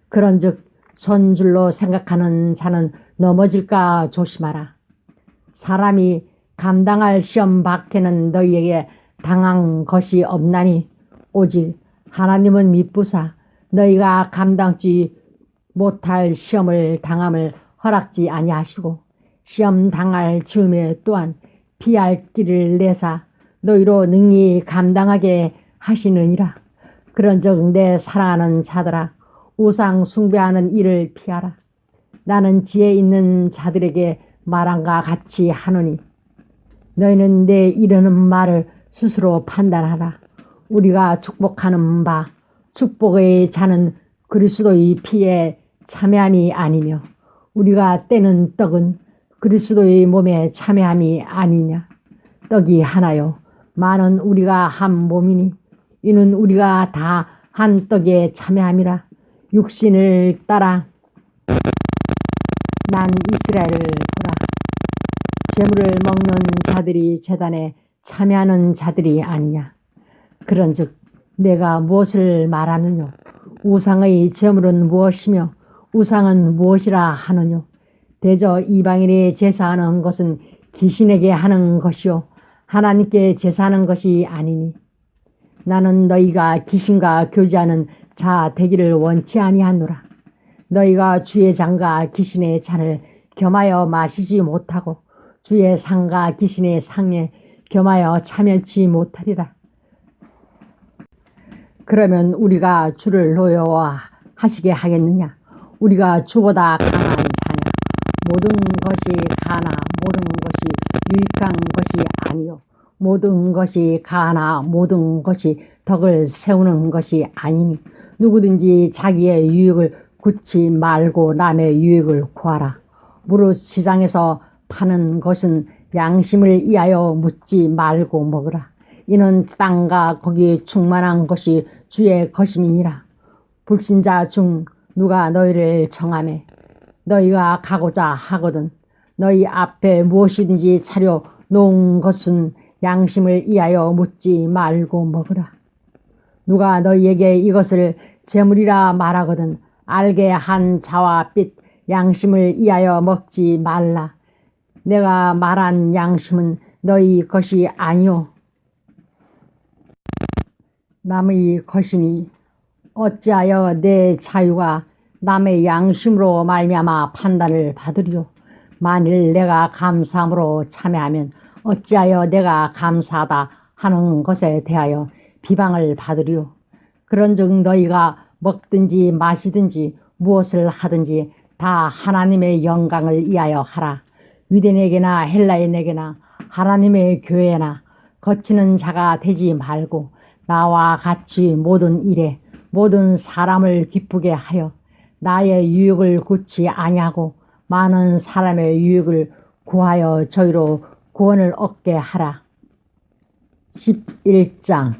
그런즉 선줄로 생각하는 자는 넘어질까 조심하라. 사람이 감당할 시험 밖에는 너희에게 당한 것이 없나니 오직 하나님은 미쁘사 너희가 감당지 못할 시험을 당함을 허락지 아니하시고 시험 당할 즈음에 또한 피할 길을 내사 너희로 능히 감당하게 하시느니라. 그런즉 내 사랑하는 자들아 우상 숭배하는 일을 피하라. 나는 지혜 있는 자들에게 말함과 같이 하노니 너희는 내 이르는 말을 스스로 판단하라. 우리가 축복하는 바 축복의 자는 그리스도의 피에 참여함이 아니며 우리가 떼는 떡은 그리스도의 몸에 참여함이 아니냐. 떡이 하나요 많은 우리가 한 몸이니 이는 우리가 다 한 떡에 참여함이라. 육신을 따라 난 이스라엘을 보라. 제물을 먹는 자들이 제단에 참여하는 자들이 아니냐. 그런즉 내가 무엇을 말하느뇨. 우상의 제물은 무엇이며 우상은 무엇이라 하느뇨. 대저 이방인이 제사하는 것은 귀신에게 하는 것이요 하나님께 제사하는 것이 아니니 나는 너희가 귀신과 교제하는 자 되기를 원치 아니하노라. 너희가 주의 잔과 귀신의 잔을 겸하여 마시지 못하고 주의 상과 귀신의 상에 겸하여 참여치 못하리라. 그러면 우리가 주를 노여워하시게 하겠느냐. 우리가 주보다 강한 자냐. 모든 것이 가나 모든 것이 유익한 것이 아니요 모든 것이 가나 모든 것이 덕을 세우는 것이 아니니 누구든지 자기의 유익을 굳지 말고 남의 유익을 구하라. 무릇 시장에서 파는 것은 양심을 위하여 묻지 말고 먹으라. 이는 땅과 거기 충만한 것이 주의 것임이니라. 불신자 중 누가 너희를 청하매 너희가 가고자 하거든 너희 앞에 무엇이든지 차려 놓은 것은 양심을 위하여 묻지 말고 먹으라. 누가 너희에게 이것을 제물이라 말하거든 알게 한 자와 삔 양심을 위하여 먹지 말라. 내가 말한 양심은 너희 것이 아니요 남의 것이니 어찌하여 내 자유가 남의 양심으로 말미암아 판단을 받으리요. 만일 내가 감사함으로 참여하면 어찌하여 내가 감사하다 하는 것에 대하여 비방을 받으리요. 그런즉 너희가 먹든지 마시든지 무엇을 하든지 다 하나님의 영광을 위하여 하라. 유대인에게나 헬라인에게나 하나님의 교회나 거치는 자가 되지 말고 나와 같이 모든 일에 모든 사람을 기쁘게 하여 나의 유익을 굳지 아니하고 많은 사람의 유익을 구하여 저희로 구원을 얻게 하라. 11장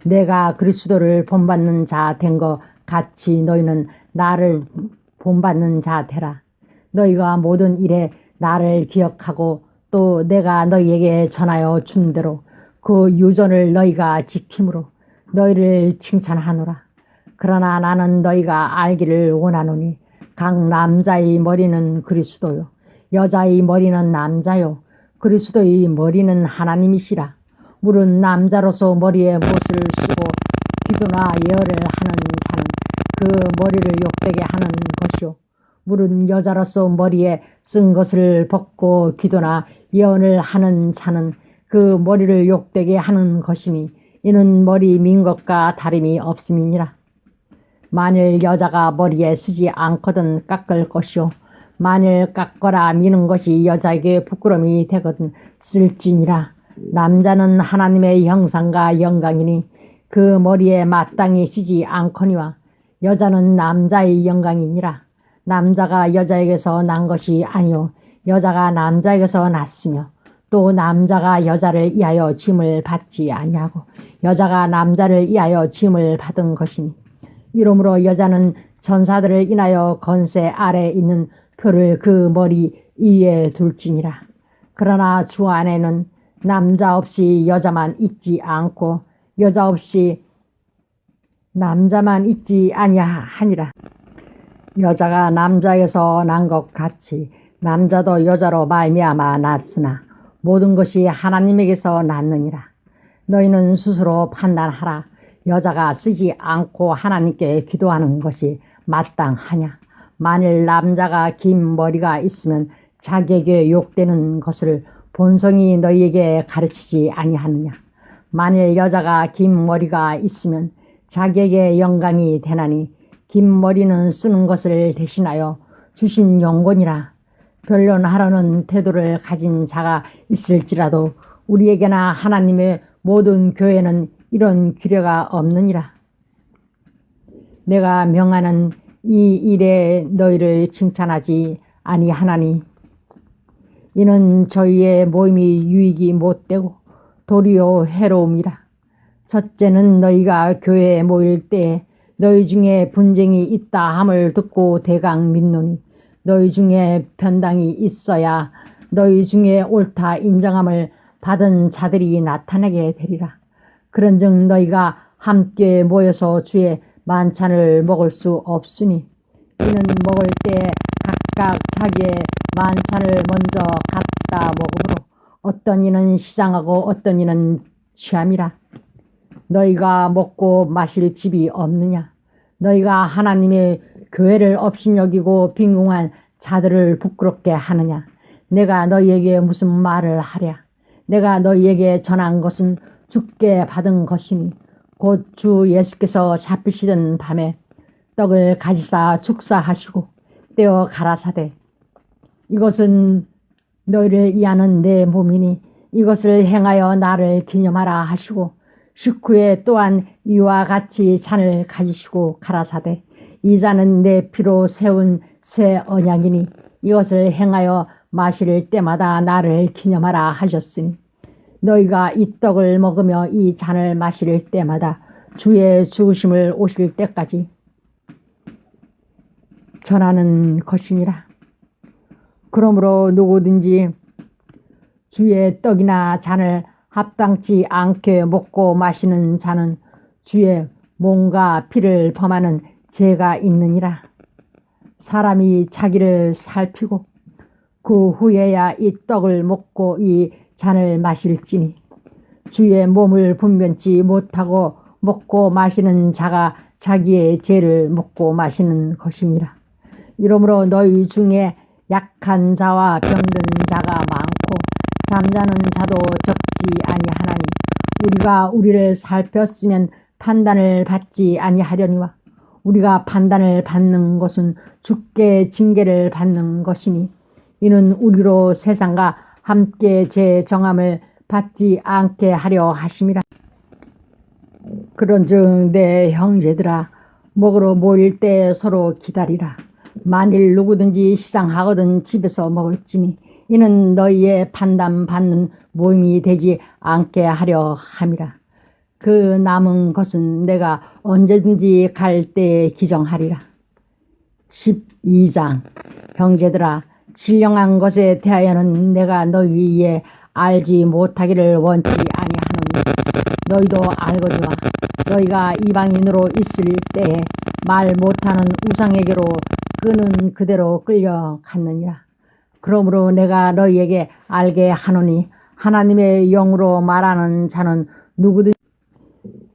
내가 그리스도를 본받는 자 된 것 같이 너희는 나를 본받는 자 되라. 너희가 모든 일에 나를 기억하고 또 내가 너희에게 전하여 준 대로 그 유전을 너희가 지킴으로 너희를 칭찬하노라. 그러나 나는 너희가 알기를 원하노니 각 남자의 머리는 그리스도요 여자의 머리는 남자요 그리스도의 머리는 하나님이시라. 물은 남자로서 머리에 못을 쓰고 기도나 예언을 하는 자는 그 머리를 욕되게 하는 것이요 물은 여자로서 머리에 쓴 것을 벗고 기도나 예언을 하는 자는 그 머리를 욕되게 하는 것이니 이는 머리 민 것과 다름이 없음이니라. 만일 여자가 머리에 쓰지 않거든 깎을 것이요 만일 깎거나 미는 것이 여자에게 부끄러움이 되거든 쓸지니라. 남자는 하나님의 형상과 영광이니 그 머리에 마땅히 쓰지 않거니와 여자는 남자의 영광이니라. 남자가 여자에게서 난 것이 아니요 여자가 남자에게서 났으며 또 남자가 여자를 위하여 짐을 받지 아니하고 여자가 남자를 위하여 짐을 받은 것이니 이러므로 여자는 전사들을 인하여 건세 아래 있는 표를 그 머리 위에 둘지니라. 그러나 주 안에는 남자 없이 여자만 있지 않고 여자 없이 남자만 있지 아니하니라. 여자가 남자에게서 난 것 같이 남자도 여자로 말미암아 났으나 모든 것이 하나님에게서 났느니라. 너희는 스스로 판단하라. 여자가 쓰지 않고 하나님께 기도하는 것이 마땅하냐. 만일 남자가 긴 머리가 있으면 자기에게 욕되는 것을 본성이 너희에게 가르치지 아니하느냐. 만일 여자가 긴 머리가 있으면 자기에게 영광이 되나니 긴 머리는 쓰는 것을 대신하여 주신 영권이라. 변론하려는 태도를 가진 자가 있을지라도 우리에게나 하나님의 모든 교회는 이런 규례가 없느니라. 내가 명하는 이 일에 너희를 칭찬하지 아니하나니 이는 저희의 모임이 유익이 못되고 도리어 해로움이라. 첫째는 너희가 교회에 모일 때 너희 중에 분쟁이 있다 함을 듣고 대강 믿노니 너희 중에 변당이 있어야 너희 중에 옳다 인정함을 받은 자들이 나타나게 되리라. 그런즉 너희가 함께 모여서 주의 만찬을 먹을 수 없으니 이는 먹을 때 각각 자기의 만찬을 먼저 갖다 먹으므로 어떤 이는 시장하고 어떤 이는 취함이라. 너희가 먹고 마실 집이 없느냐? 너희가 하나님의 교회를 업신여기고 빈궁한 자들을 부끄럽게 하느냐? 내가 너희에게 무슨 말을 하랴? 내가 너희에게 전한 것은 주께 받은 것이니 곧 주 예수께서 잡히시던 밤에 떡을 가지사 축사하시고 떼어 가라사대 이것은 너희를 위하는 내 몸이니 이것을 행하여 나를 기념하라 하시고 식후에 또한 이와 같이 잔을 가지시고 가라사대 이 잔은 내 피로 세운 새 언약이니 이것을 행하여 마실 때마다 나를 기념하라 하셨으니 너희가 이 떡을 먹으며 이 잔을 마실 때마다 주의 죽으심을 오실 때까지 전하는 것이니라. 그러므로 누구든지 주의 떡이나 잔을 합당치 않게 먹고 마시는 자는 주의 몸과 피를 범하는 죄가 있느니라. 사람이 자기를 살피고 그 후에야 이 떡을 먹고 이 잔을 마실지니 주의 몸을 분변치 못하고 먹고 마시는 자가 자기의 죄를 먹고 마시는 것이니라. 이러므로 너희 중에 약한 자와 병든 자가 많고 잠자는 자도 적지 아니하나니 우리가 우리를 살폈으면 판단을 받지 아니하려니와 우리가 판단을 받는 것은 주께 징계를 받는 것이니 이는 우리로 세상과 함께 제 정함을 받지 않게 하려 하심이라. 그런즉 내 형제들아 먹으러 모일 때 서로 기다리라. 만일 누구든지 시상하거든 집에서 먹을지니 이는 너희의 판단받는 모임이 되지 않게 하려 함이라. 그 남은 것은 내가 언제든지 갈 때에 기정하리라. 12장 형제들아 신령한 것에 대하여는 내가 너희에 알지 못하기를 원치 아니하노니 너희도 알거니와 너희가 이방인으로 있을 때에 말 못하는 우상에게로 끄는 그대로 끌려갔느니라. 그러므로 내가 너희에게 알게 하노니 하나님의 영으로 말하는 자는 누구든지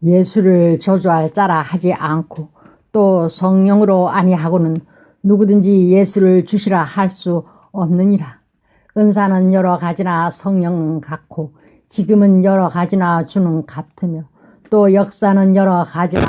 예수를 저주할 자라 하지 않고 또 성령으로 아니하고는 누구든지 예수를 주시라 할 수 없느니라. 은사는 여러 가지나 성령은 같고 지금은 여러 가지나 주는 같으며 또 역사는 여러 가지나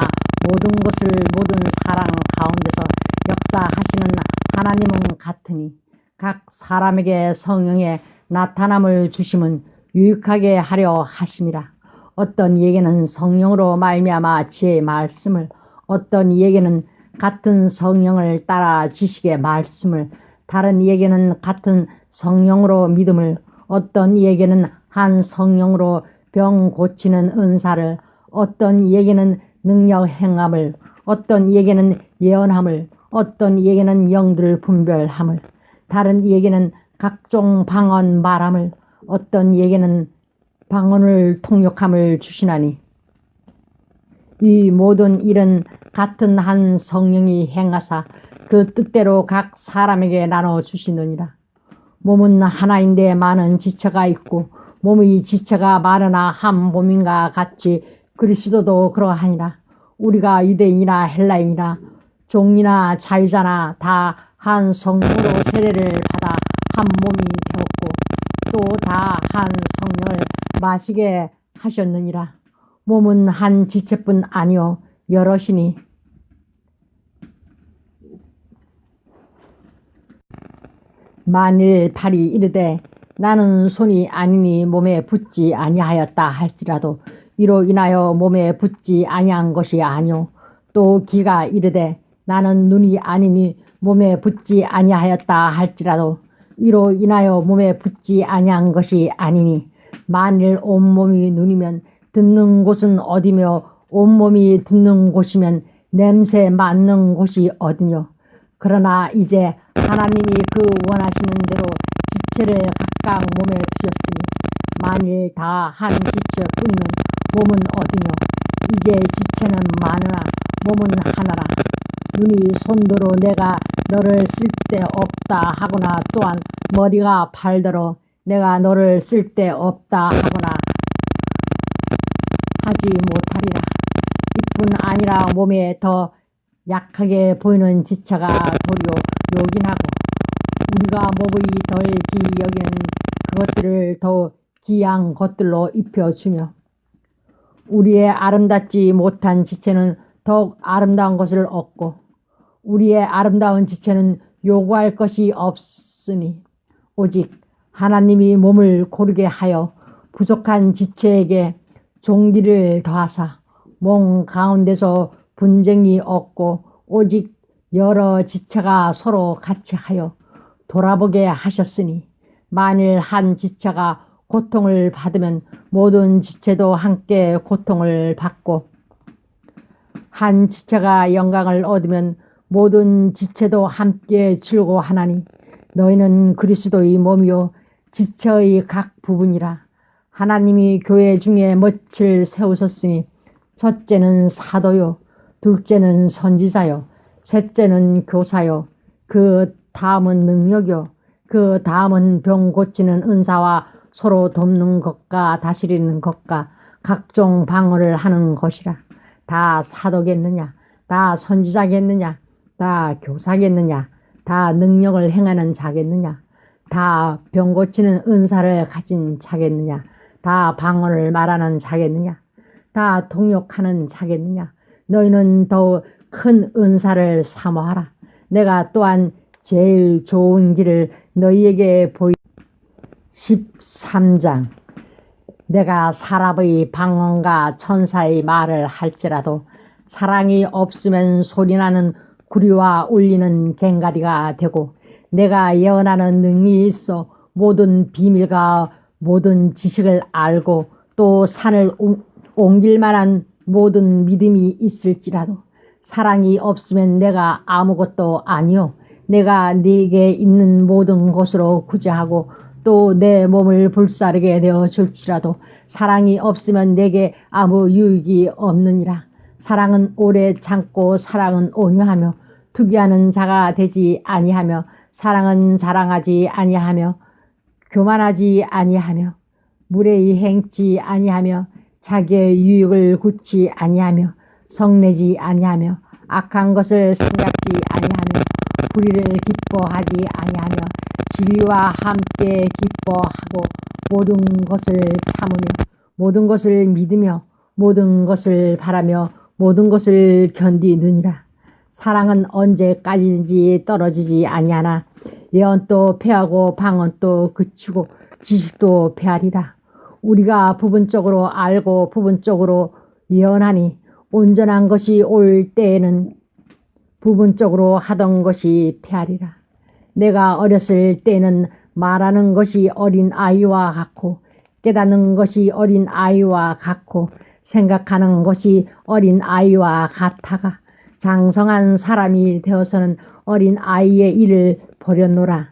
모든 것을 모든 사람 가운데서 역사하시는 하나님은 같으니 각 사람에게 성령의 나타남을 주심은 유익하게 하려 하심이라. 어떤 이에게는 성령으로 말미암아 지혜의 말씀을 어떤 이에게는 같은 성령을 따라 지식의 말씀을 다른 이에게는 같은 성령으로 믿음을 어떤 이에게는 한 성령으로 병 고치는 은사를 어떤 이에게는 능력 행함을 어떤 이에게는 예언함을 어떤 이에게는 영들 분별함을 다른 이에게는 각종 방언 말함을 어떤 이에게는 방언을 통역함을 주시나니 이 모든 일은 같은 한 성령이 행하사 그 뜻대로 각 사람에게 나눠 주시느니라. 몸은 하나인데 많은 지체가 있고 몸의 지체가 많으나 한 몸인가 같이 그리스도도 그러하니라. 우리가 유대인이나 헬라인이나 종이나 자유자나 다 한 성령으로 세례를 받아 한 몸이 되었고 또 다 한 성령을 마시게 하셨느니라. 몸은 한 지체뿐 아니요 여럿이니 만일 팔이 이르되 나는 손이 아니니 몸에 붙지 아니하였다 할지라도 이로 인하여 몸에 붙지 아니한 것이 아니요 또 귀가 이르되 나는 눈이 아니니 몸에 붙지 아니하였다 할지라도 이로 인하여 몸에 붙지 아니한 것이 아니니 만일 온몸이 눈이면 듣는 곳은 어디며 온몸이 듣는 곳이면 냄새 맡는 곳이 어디뇨. 그러나 이제 하나님이 그 원하시는 대로 지체를 각각 몸에 두셨으니 만일 다 한 지체뿐이면 몸은 어디뇨. 이제 지체는 많으나 몸은 하나라. 눈이 손도로 내가 너를 쓸데없다 하거나 또한 머리가 발더러 내가 너를 쓸데없다 하거나 하지 못하리라. 이뿐 아니라 몸에 더 약하게 보이는 지체가 도리어 요긴하고 우리가 몸의 덜 귀히 여기는 그것들을 더 귀한 것들로 입혀주며 우리의 아름답지 못한 지체는 더욱 아름다운 것을 얻고 우리의 아름다운 지체는 요구할 것이 없으니 오직 하나님이 몸을 고르게 하여 부족한 지체에게 종기를 더하사 몸 가운데서 분쟁이 없고 오직 여러 지체가 서로 같이 하여 돌아보게 하셨으니 만일 한 지체가 고통을 받으면 모든 지체도 함께 고통을 받고 한 지체가 영광을 얻으면 모든 지체도 함께 즐거워하나니 너희는 그리스도의 몸이요 지체의 각 부분이라. 하나님이 교회 중에 멋을 세우셨으니 첫째는 사도요 둘째는 선지자요 셋째는 교사요 그 다음은 능력요 그 다음은 병 고치는 은사와 서로 돕는 것과 다스리는 것과 각종 방어를 하는 것이라. 다 사도겠느냐 다 선지자겠느냐 다 교사겠느냐 다 능력을 행하는 자겠느냐 다 병 고치는 은사를 가진 자겠느냐 다 방언을 말하는 자겠느냐 다 통역하는 자겠느냐. 너희는 더욱 큰 은사를 사모하라. 내가 또한 제일 좋은 길을 너희에게 13장 내가 사람의 방언과 천사의 말을 할지라도 사랑이 없으면 소리나는 구리와 울리는 괭가리가 되고 내가 예언하는 능력이 있어 모든 비밀과 모든 지식을 알고 또 산을 옮길 만한 모든 믿음이 있을지라도 사랑이 없으면 내가 아무것도 아니요 내가 네게 있는 모든 것으로 구제하고 또 내 몸을 불사르게 되어 줄지라도 사랑이 없으면 내게 아무 유익이 없느니라. 사랑은 오래 참고 사랑은 온유하며 투기하는 자가 되지 아니하며 사랑은 자랑하지 아니하며 교만하지 아니하며 무례히 행치 아니하며 자기의 유익을 굳지 아니하며 성내지 아니하며 악한 것을 생각지 아니하며 불의를 기뻐하지 아니하며 진리와 함께 기뻐하고 모든 것을 참으며 모든 것을 믿으며 모든 것을 바라며 모든 것을 견디느니라. 사랑은 언제까지든지 떨어지지 아니하나 예언도 패하고 방언도 그치고 지식도 패하리라. 우리가 부분적으로 알고 부분적으로 예언하니 온전한 것이 올 때에는 부분적으로 하던 것이 패하리라. 내가 어렸을 때는 말하는 것이 어린 아이와 같고 깨닫는 것이 어린 아이와 같고 생각하는 것이 어린 아이와 같아가 장성한 사람이 되어서는 어린 아이의 일을 버렸노라.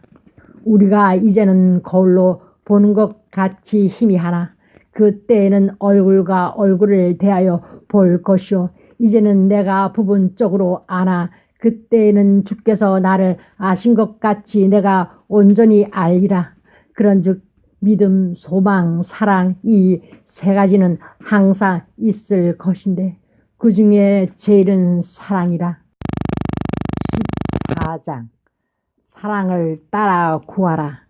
우리가 이제는 거울로 보는 것 같이 희미하나 그때에는 얼굴과 얼굴을 대하여 볼 것이요 이제는 내가 부분적으로 아나 그때에는 주께서 나를 아신 것 같이 내가 온전히 알리라. 그런즉 믿음, 소망, 사랑 이 세 가지는 항상 있을 것인데 그 중에 제일은 사랑이라. 14장 사랑을 따라 구하라.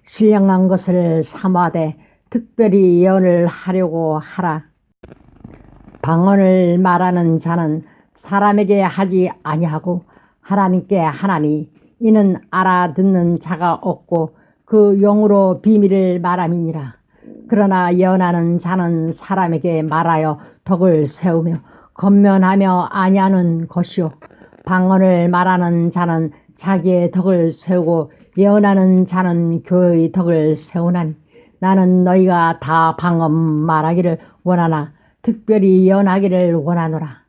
신령한 것을 삼아되 특별히 예언을 하려고 하라. 방언을 말하는 자는 사람에게 하지 아니하고 하나님께 하나니 이는 알아듣는 자가 없고 그 영으로 비밀을 말함이니라. 그러나 예언하는 자는 사람에게 말하여 덕을 세우며 권면하며 아니하는 것이요 방언을 말하는 자는 자기의 덕을 세우고 예언하는 자는 교회의 덕을 세우나니 나는 너희가 다 방언 말하기를 원하나 특별히 예언하기를 원하노라.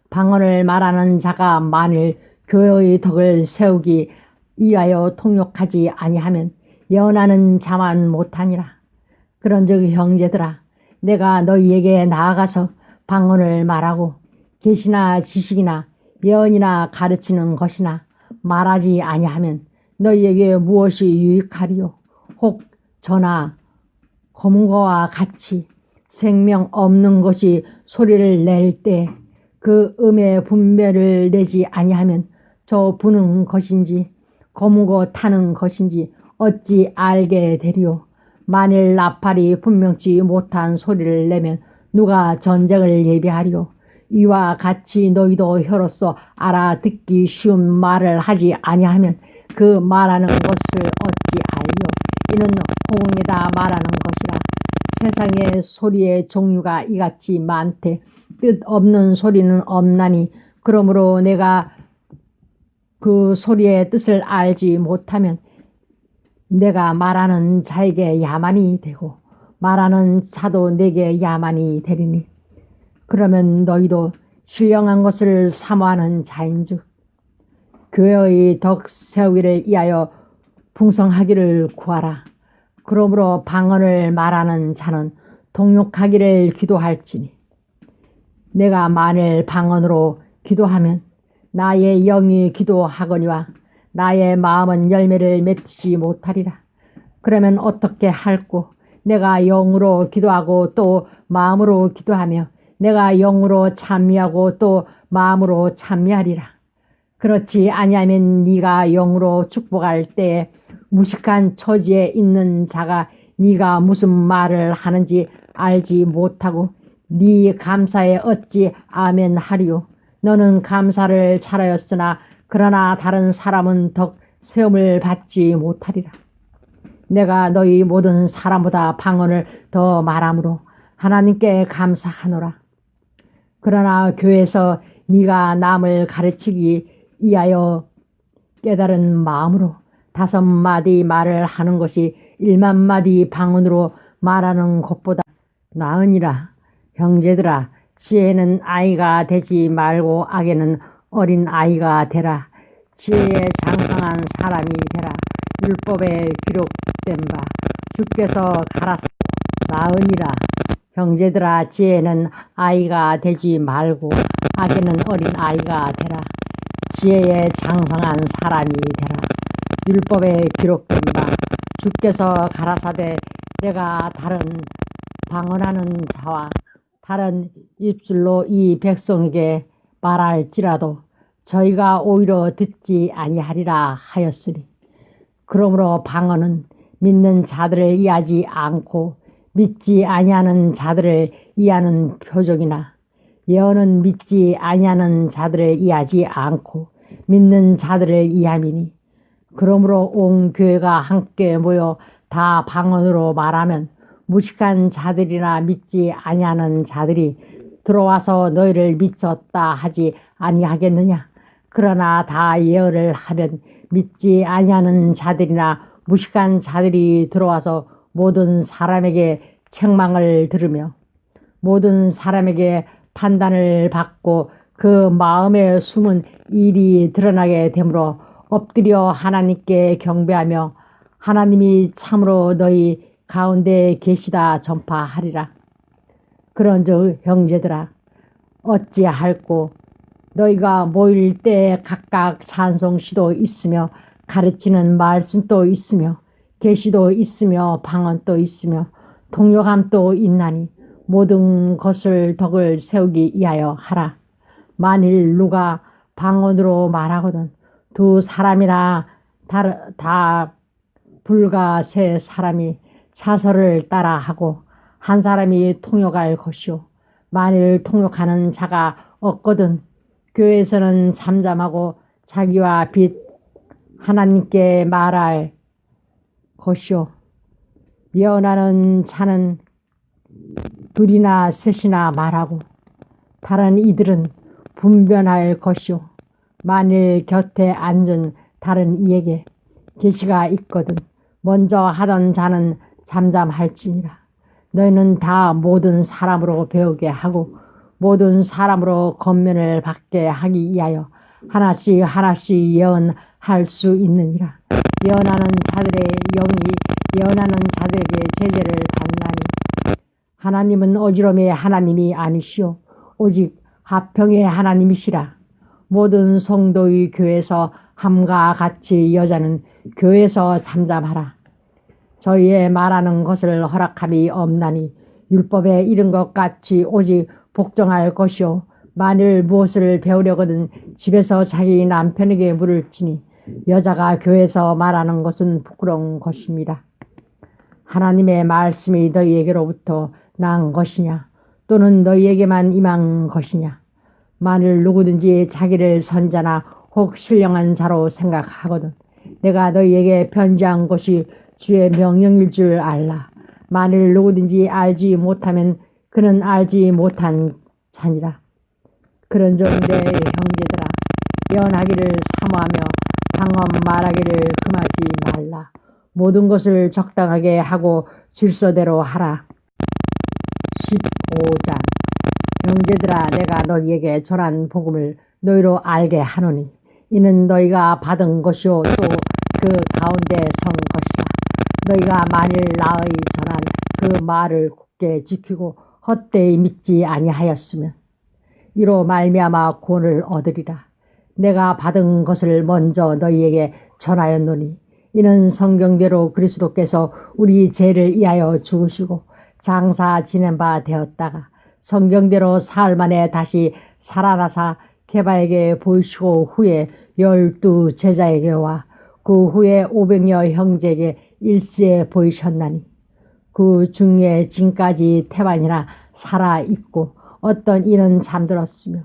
방언을 말하는 자가 만일 교회의 덕을 세우기 위하여 통역하지 아니하면 예언하는 자만 못하니라. 그런즉 형제들아 내가 너희에게 나아가서 방언을 말하고 계시나 지식이나 예언이나 가르치는 것이나 말하지 아니하면 너희에게 무엇이 유익하리요? 혹 저나 검거와 같이 생명 없는 것이 소리를 낼 때 그 음의 분별을 내지 아니하면 저 부는 것인지 거무고 타는 것인지 어찌 알게 되리요? 만일 나팔이 분명치 못한 소리를 내면 누가 전쟁을 예비하리요? 이와 같이 너희도 혀로서 알아듣기 쉬운 말을 하지 아니하면 그 말하는 것을 어찌 알리요? 이는 호응에다 말하는 것이라. 세상의 소리의 종류가 이같이 많되 뜻없는 소리는 없나니 그러므로 내가 그 소리의 뜻을 알지 못하면 내가 말하는 자에게 야만이 되고 말하는 자도 내게 야만이 되리니 그러면 너희도 신령한 것을 사모하는 자인즉 교회의 덕 세우기를 위하여 풍성하기를 구하라. 그러므로 방언을 말하는 자는 동역하기를 기도할지니 내가 만일 방언으로 기도하면 나의 영이 기도하거니와 나의 마음은 열매를 맺지 못하리라. 그러면 어떻게 할꼬? 내가 영으로 기도하고 또 마음으로 기도하며 내가 영으로 찬미하고 또 마음으로 찬미하리라. 그렇지 아니하면 네가 영으로 축복할 때에 무식한 처지에 있는 자가 네가 무슨 말을 하는지 알지 못하고 네 감사에 어찌 아멘 하리요? 너는 감사를 잘하였으나 그러나 다른 사람은 덕 세움을 받지 못하리라. 내가 너희 모든 사람보다 방언을 더 말함으로 하나님께 감사하노라. 그러나 교회에서 네가 남을 가르치기 위하여 깨달은 마음으로 5마디 말을 하는 것이 1만마디 방언으로 말하는 것보다 나으니라. 형제들아 지혜는 아이가 되지 말고 악에는 어린 아이가 되라. 지혜에 장성한 사람이 되라. 율법에 기록된 바 주께서 가라사 나으니라. 형제들아 지혜는 아이가 되지 말고 악에는 어린 아이가 되라. 지혜에 장성한 사람이 되라. 율법에 기록된 바 주께서 가라사대 내가 다른 방언하는 자와 다른 입술로 이 백성에게 말할지라도 저희가 오히려 듣지 아니하리라 하였으니 그러므로 방언은 믿는 자들을 이해하지 않고 믿지 아니하는 자들을 이해하는 표적이나 예언은 믿지 아니하는 자들을 이해하지 않고 믿는 자들을 이해함이니 그러므로 온 교회가 함께 모여 다 방언으로 말하면 무식한 자들이나 믿지 아니하는 자들이 들어와서 너희를 미쳤다 하지 아니하겠느냐. 그러나 다 예언을 하면 믿지 아니하는 자들이나 무식한 자들이 들어와서 모든 사람에게 책망을 들으며 모든 사람에게 판단을 받고 그 마음에 숨은 일이 드러나게 되므로 엎드려 하나님께 경배하며 하나님이 참으로 너희 가운데 계시다 전파하리라. 그런즉 형제들아 어찌할꼬? 너희가 모일 때 각각 찬송시도 있으며 가르치는 말씀도 있으며 계시도 있으며 방언도 있으며 동역함도 있나니 모든 것을 덕을 세우기 위하여 하라. 만일 누가 방언으로 말하거든 2사람이나 다 불과 3사람이 사설을 따라하고 1사람이 통역할 것이요. 만일 통역하는 자가 없거든 교회에서는 잠잠하고 자기와 빛 하나님께 말할 것이요 예언하는 자는 둘이나 셋이나 말하고 다른 이들은 분변할 것이요 만일 곁에 앉은 다른 이에게 계시가 있거든 먼저 하던 자는 잠잠할지니라. 너희는 다 모든 사람으로 배우게 하고 모든 사람으로 권면을 받게 하기 위하여 하나씩 하나씩 예언할 수 있느니라. 예언하는 자들의 영이 예언하는 자들에게 제재를 받나니 하나님은 어지럼의 하나님이 아니시오 오직 화평의 하나님이시라. 모든 성도의 교회에서 함과 같이 여자는 교회에서 잠잠하라. 저희의 말하는 것을 허락함이 없나니 율법에 이른 것 같이 오직 복종할 것이요 만일 무엇을 배우려거든 집에서 자기 남편에게 물을지니 여자가 교회에서 말하는 것은 부끄러운 것입니다. 하나님의 말씀이 너희에게로부터 난 것이냐 또는 너희에게만 임한 것이냐. 만일 누구든지 자기를 선자나 혹 신령한 자로 생각하거든 내가 너희에게 편지한 것이 주의 명령일 줄 알라. 만일 누구든지 알지 못하면 그는 알지 못한 자니라. 그런즉 내 형제들아 예언하기를 사모하며 방언 말하기를 금하지 말라. 모든 것을 적당하게 하고 질서대로 하라. 15장 형제들아 내가 너희에게 전한 복음을 너희로 알게 하노니 이는 너희가 받은 것이요 또 그 가운데 선 것이라. 너희가 만일 나의 전한 그 말을 굳게 지키고 헛되이 믿지 아니하였으면 이로 말미암아 구원을 얻으리라. 내가 받은 것을 먼저 너희에게 전하였노니 이는 성경대로 그리스도께서 우리 죄를 위하여 죽으시고 장사 지낸 바 되었다가 성경대로 사흘 만에 다시 살아나사 게바에게 보이시고 후에 12 제자에게와 그 후에 500여 형제에게 일시에 보이셨나니 그 중에 지금까지 태반이나 살아있고 어떤 이는 잠들었으며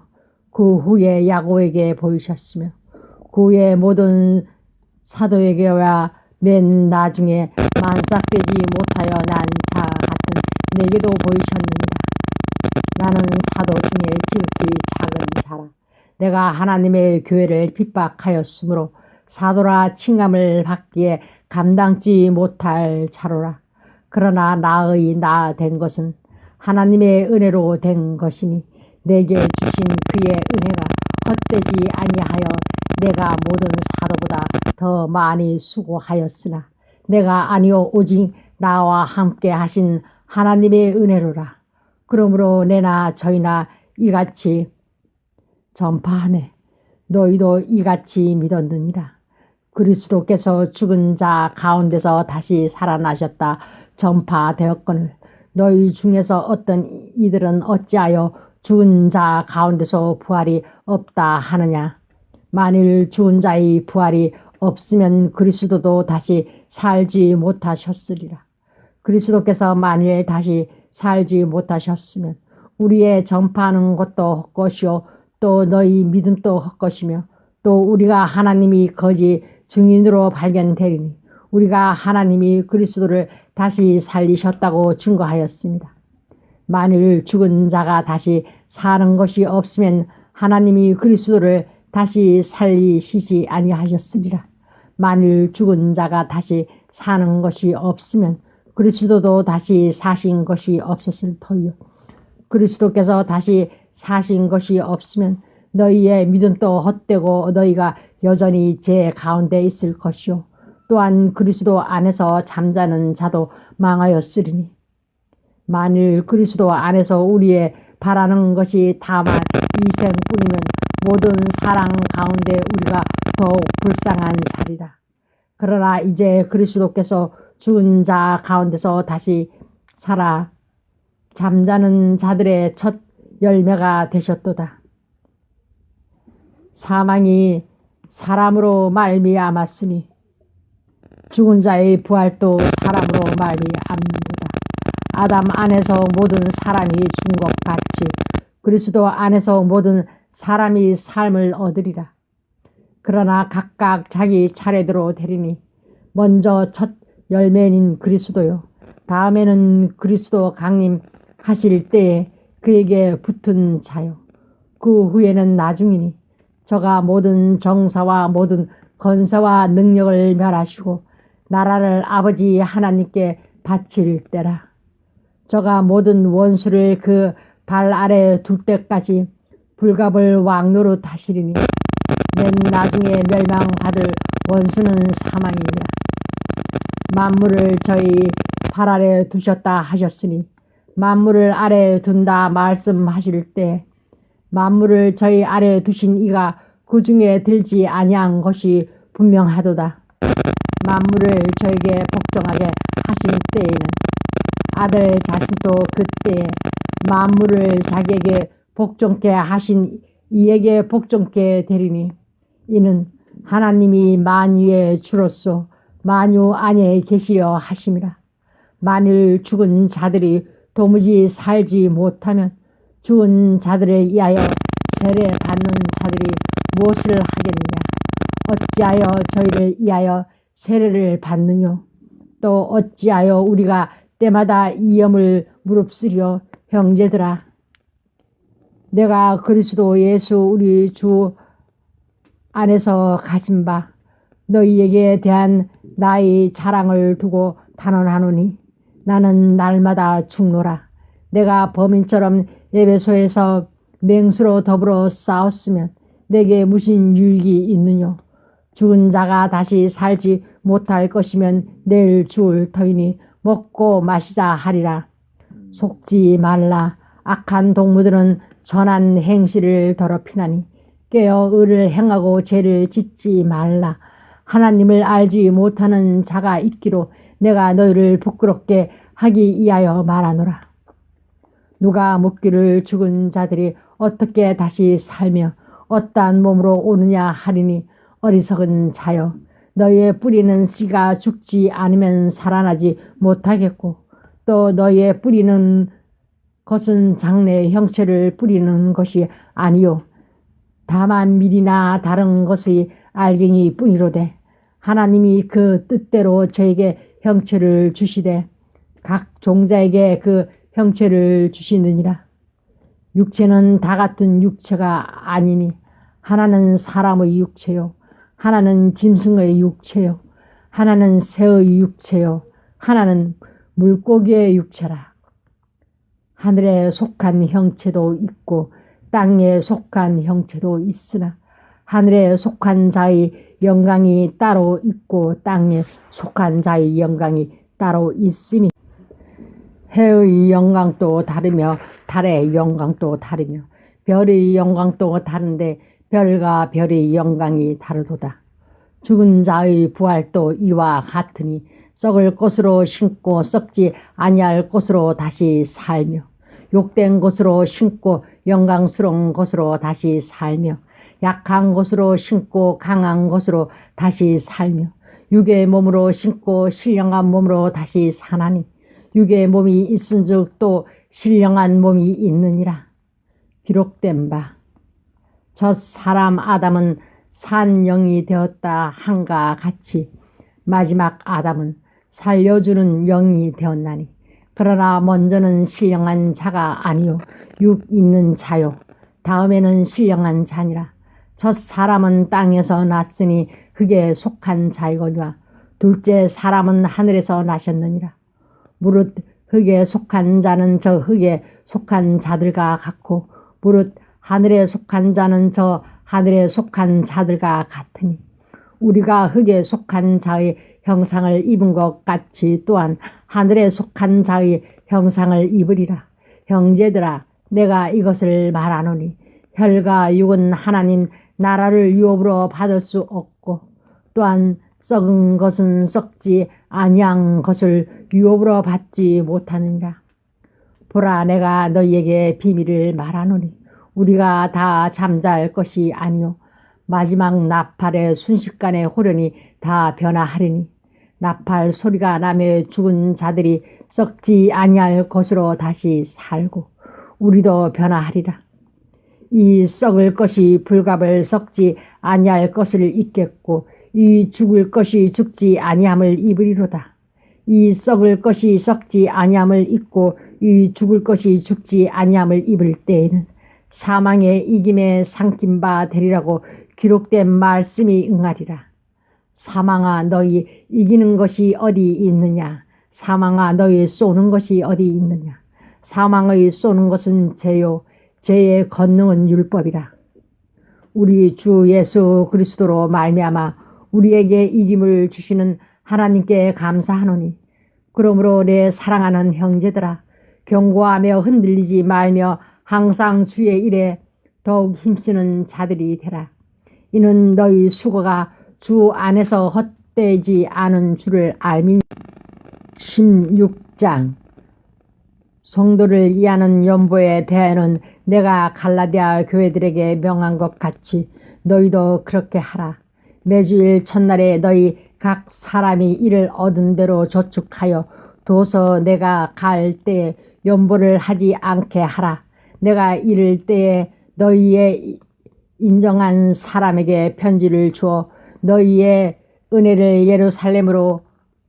그 후에 야고에게 보이셨으며 그 후에 모든 사도에게와 맨 나중에 만삭되지 못하여 난 자 같은 내게도 보이셨느니라. 나는 사도 중에 지극히 작은 자라. 내가 하나님의 교회를 핍박하였으므로 사도라 칭함을 받기에 감당치 못할 자로라. 그러나 나의 나 된 것은 하나님의 은혜로 된 것이니 내게 주신 그의 은혜가 헛되지 아니하여 내가 모든 사도보다 더 많이 수고하였으나 내가 아니요 오직 나와 함께 하신 하나님의 은혜로라. 그러므로 내나 저희나 이같이 전파하네. 너희도 이같이 믿었느니라. 그리스도께서 죽은 자 가운데서 다시 살아나셨다 전파되었거늘 너희 중에서 어떤 이들은 어찌하여 죽은 자 가운데서 부활이 없다 하느냐. 만일 죽은 자의 부활이 없으면 그리스도도 다시 살지 못하셨으리라. 그리스도께서 만일 다시 살지 못하셨으면 우리의 전파하는 것도 헛것이요 또 너희 믿음도 헛것이며 또 우리가 하나님이 거짓 증인으로 발견되리니 우리가 하나님이 그리스도를 다시 살리셨다고 증거하였습니다. 만일 죽은 자가 다시 사는 것이 없으면 하나님이 그리스도를 다시 살리시지 아니하셨으리라. 만일 죽은 자가 다시 사는 것이 없으면 그리스도도 다시 사신 것이 없었을 터이요. 그리스도께서 다시 사신 것이 없으면 너희의 믿음도 헛되고 너희가 여전히 죄 가운데 있을 것이요. 또한 그리스도 안에서 잠자는 자도 망하였으리니 만일 그리스도 안에서 우리의 바라는 것이 다만 이생뿐이면 모든 사랑 가운데 우리가 더욱 불쌍한 자리라. 그러나 이제 그리스도께서 죽은 자 가운데서 다시 살아 잠자는 자들의 첫 열매가 되셨도다. 사망이 사람으로 말미암았으니 죽은 자의 부활도 사람으로 말미암는도다. 아담 안에서 모든 사람이 죽은 것 같이 그리스도 안에서 모든 사람이 삶을 얻으리라. 그러나 각각 자기 차례대로 되리니 먼저 첫 열매인 그리스도요. 다음에는 그리스도 강림하실 때에 그에게 붙은 자요. 그 후에는 나중이니 저가 모든 정사와 모든 건세와 능력을 멸하시고 나라를 아버지 하나님께 바칠 때라. 저가 모든 원수를 그 발 아래 둘 때까지 불갑을 왕노릇 하시리니 맨 나중에 멸망받을 원수는 사망이니라. 만물을 저희 발 아래 두셨다 하셨으니 만물을 아래 둔다 말씀하실 때 만물을 저희 아래 두신 이가 그 중에 들지 아니한 것이 분명하도다. 만물을 저에게 복종하게 하신 때에는 아들 자신도 그때에 만물을 자기에게 복종케 하신 이에게 복종케 되리니 이는 하나님이 만유의 주로서 만유 안에 계시려 하심이라. 만일 죽은 자들이 도무지 살지 못하면 죽은 자들을 위하여 세례 받는 자들이 무엇을 하겠느냐? 어찌하여 저희를 위하여 세례를 받느뇨? 또 어찌하여 우리가 때마다 이염을 무릅쓰려? 형제들아, 내가 그리스도 예수 우리 주 안에서 가진 바 너희에게 대한 나의 자랑을 두고 단언하노니 나는 날마다 죽노라. 내가 범인처럼 에베소에서 맹수로 더불어 싸웠으면 내게 무슨 유익이 있느뇨? 죽은 자가 다시 살지 못할 것이면 내일 죽을 터이니 먹고 마시자 하리라. 속지 말라. 악한 동무들은 선한 행실을 더럽히나니 깨어 의를 행하고 죄를 짓지 말라. 하나님을 알지 못하는 자가 있기로 내가 너희를 부끄럽게 하기 위하여 말하노라. 누가 묻기를 죽은 자들이 어떻게 다시 살며 어떠한 몸으로 오느냐 하리니 어리석은 자여, 너희의 뿌리는 씨가 죽지 않으면 살아나지 못하겠고 또 너희의 뿌리는 것은 장래 형체를 뿌리는 것이 아니요 다만 밀이나 다른 것의 알갱이 뿐이로되 하나님이 그 뜻대로 저에게 형체를 주시되 각 종자에게 그 형체를 주시느니라. 육체는 다 같은 육체가 아니니 하나는 사람의 육체요 하나는 짐승의 육체요 하나는 새의 육체요 하나는 물고기의 육체라. 하늘에 속한 형체도 있고 땅에 속한 형체도 있으나 하늘에 속한 자의 영광이 따로 있고 땅에 속한 자의 영광이 따로 있으니 해의 영광도 다르며 달의 영광도 다르며 별의 영광도 다른데 별과 별의 영광이 다르도다. 죽은 자의 부활도 이와 같으니 썩을 것으로 심고 썩지 아니할 것으로 다시 살며 욕된 것으로 심고 영광스러운 것으로 다시 살며 약한 것으로 심고 강한 것으로 다시 살며 육의 몸으로 심고 신령한 몸으로 다시 사나니 육의 몸이 있은즉 또 신령한 몸이 있느니라. 기록된 바 첫 사람 아담은 산 영이 되었다 한가 같이 마지막 아담은 살려주는 영이 되었나니 그러나 먼저는 신령한 자가 아니요 육 있는 자요 다음에는 신령한 자니라. 첫 사람은 땅에서 났으니 흙에 속한 자이거니와 둘째 사람은 하늘에서 나셨느니라. 무릇 흙에 속한 자는 저 흙에 속한 자들과 같고 무릇 하늘에 속한 자는 저 하늘에 속한 자들과 같으니 우리가 흙에 속한 자의 형상을 입은 것 같이 또한 하늘에 속한 자의 형상을 입으리라. 형제들아, 내가 이것을 말하노니 혈과 육은 하나님 나라를 유업으로 받을 수 없고 또한 썩은 것은 썩지 아니한 것을 유업으로 받지 못하느니라. 보라, 내가 너희에게 비밀을 말하노니 우리가 다 잠잘 것이 아니요 마지막 나팔의 순식간에 호련히 다 변화하리니 나팔 소리가 나며 죽은 자들이 썩지 아니할 것으로 다시 살고 우리도 변화하리라. 이 썩을 것이 불갑을 썩지 아니할 것을 입겠고 이 죽을 것이 죽지 아니함을 입으리로다. 이 썩을 것이 썩지 아니함을 입고 이 죽을 것이 죽지 아니함을 입을 때에는 사망의 이김에 삼킨 바 되리라고 기록된 말씀이 응하리라. 사망아 너희 이기는 것이 어디 있느냐? 사망아 너희 쏘는 것이 어디 있느냐? 사망의 쏘는 것은 죄요 죄의 권능은 율법이라. 우리 주 예수 그리스도로 말미암아 우리에게 이김을 주시는 하나님께 감사하노니 그러므로 내 사랑하는 형제들아 경고하며 흔들리지 말며 항상 주의 일에 더욱 힘쓰는 자들이 되라. 이는 너희 수고가 주 안에서 헛되지 않은 줄을 알미. 16장 성도를 이하는 연보에 대하여는 내가 갈라디아 교회들에게 명한 것 같이 너희도 그렇게 하라. 매주일 첫날에 너희 각 사람이 이를 얻은 대로 저축하여 둬서 내가 갈 때에 연보를 하지 않게 하라. 내가 이를 때에 너희의 인정한 사람에게 편지를 주어 너희의 은혜를 예루살렘으로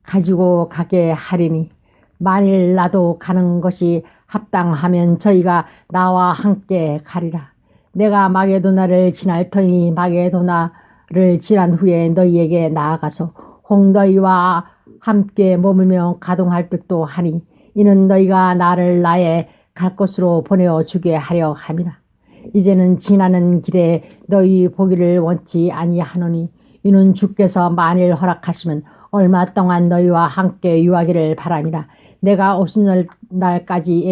가지고 가게 하리니 만일 나도 가는 것이 합당하면 저희가 나와 함께 가리라. 내가 마게도나를 지날 터니 마게도나를 지난 후에 너희에게 나아가서 홍너희와 함께 머물며 가동할 듯도 하니 이는 너희가 나를 나의 갈 곳으로 보내어 주게 하려 함이라. 이제는 지나는 길에 너희 보기를 원치 아니하노니 이는 주께서 만일 허락하시면 얼마 동안 너희와 함께 유하기를 바람이라. 내가 오순절 날까지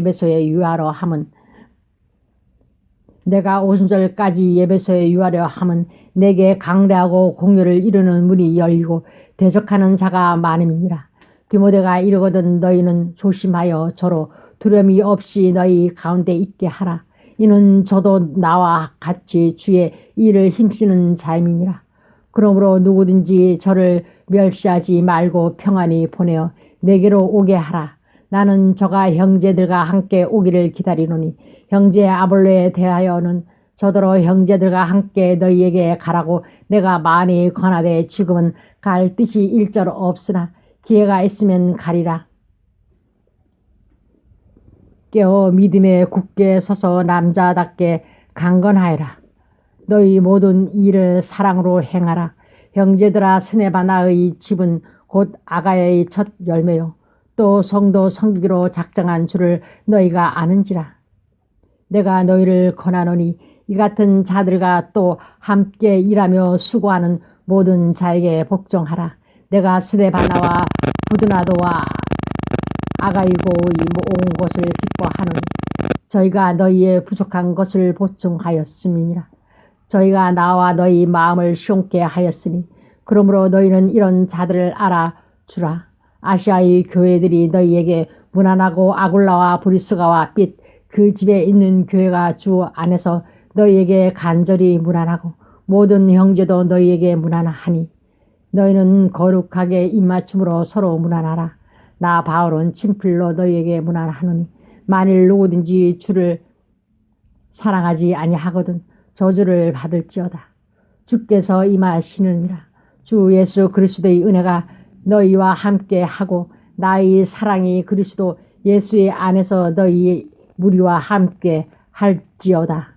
에베소에 유하려 함은 내게 강대하고 공효를 이루는 문이 열리고 대적하는 자가 많음이니라. 디모데가 이르거든 너희는 조심하여 저로 두려움이 없이 너희 가운데 있게 하라. 이는 저도 나와 같이 주의 일을 힘쓰는 자임이니라. 그러므로 누구든지 저를 멸시하지 말고 평안히 보내어 내게로 오게 하라. 나는 저가 형제들과 함께 오기를 기다리노니 형제 아볼로에 대하여는 저더러 형제들과 함께 너희에게 가라고 내가 많이 권하되 지금은 갈 뜻이 일절 없으나 기회가 있으면 가리라. 깨어 믿음에 굳게 서서 남자답게 강건하여라. 너희 모든 일을 사랑으로 행하라. 형제들아 스네바나의 집은 곧 아가야의 첫 열매요 또 성도 섬기기로 작정한 줄을 너희가 아는지라. 내가 너희를 권하노니 이 같은 자들과 또 함께 일하며 수고하는 모든 자에게 복종하라. 내가 스데바나와 부드나도와 아가이고의 온 것을 기뻐하노니 저희가 너희의 부족한 것을 보충하였음이니라. 저희가 나와 너희 마음을 시원케 하였으니 그러므로 너희는 이런 자들을 알아주라. 아시아의 교회들이 너희에게 무난하고 아굴라와 브리스가와 빛 그 집에 있는 교회가 주 안에서 너희에게 간절히 무난하고 모든 형제도 너희에게 무난하니 너희는 거룩하게 입맞춤으로 서로 무난하라. 나 바울은 친필로 너희에게 무난하노니 만일 누구든지 주를 사랑하지 아니하거든 저주를 받을지어다. 주께서 임하시느니라. 주 예수 그리스도의 은혜가 너희와 함께 하고 나의 사랑이 그리스도 예수의 안에서 너희 무리와 함께 할지어다.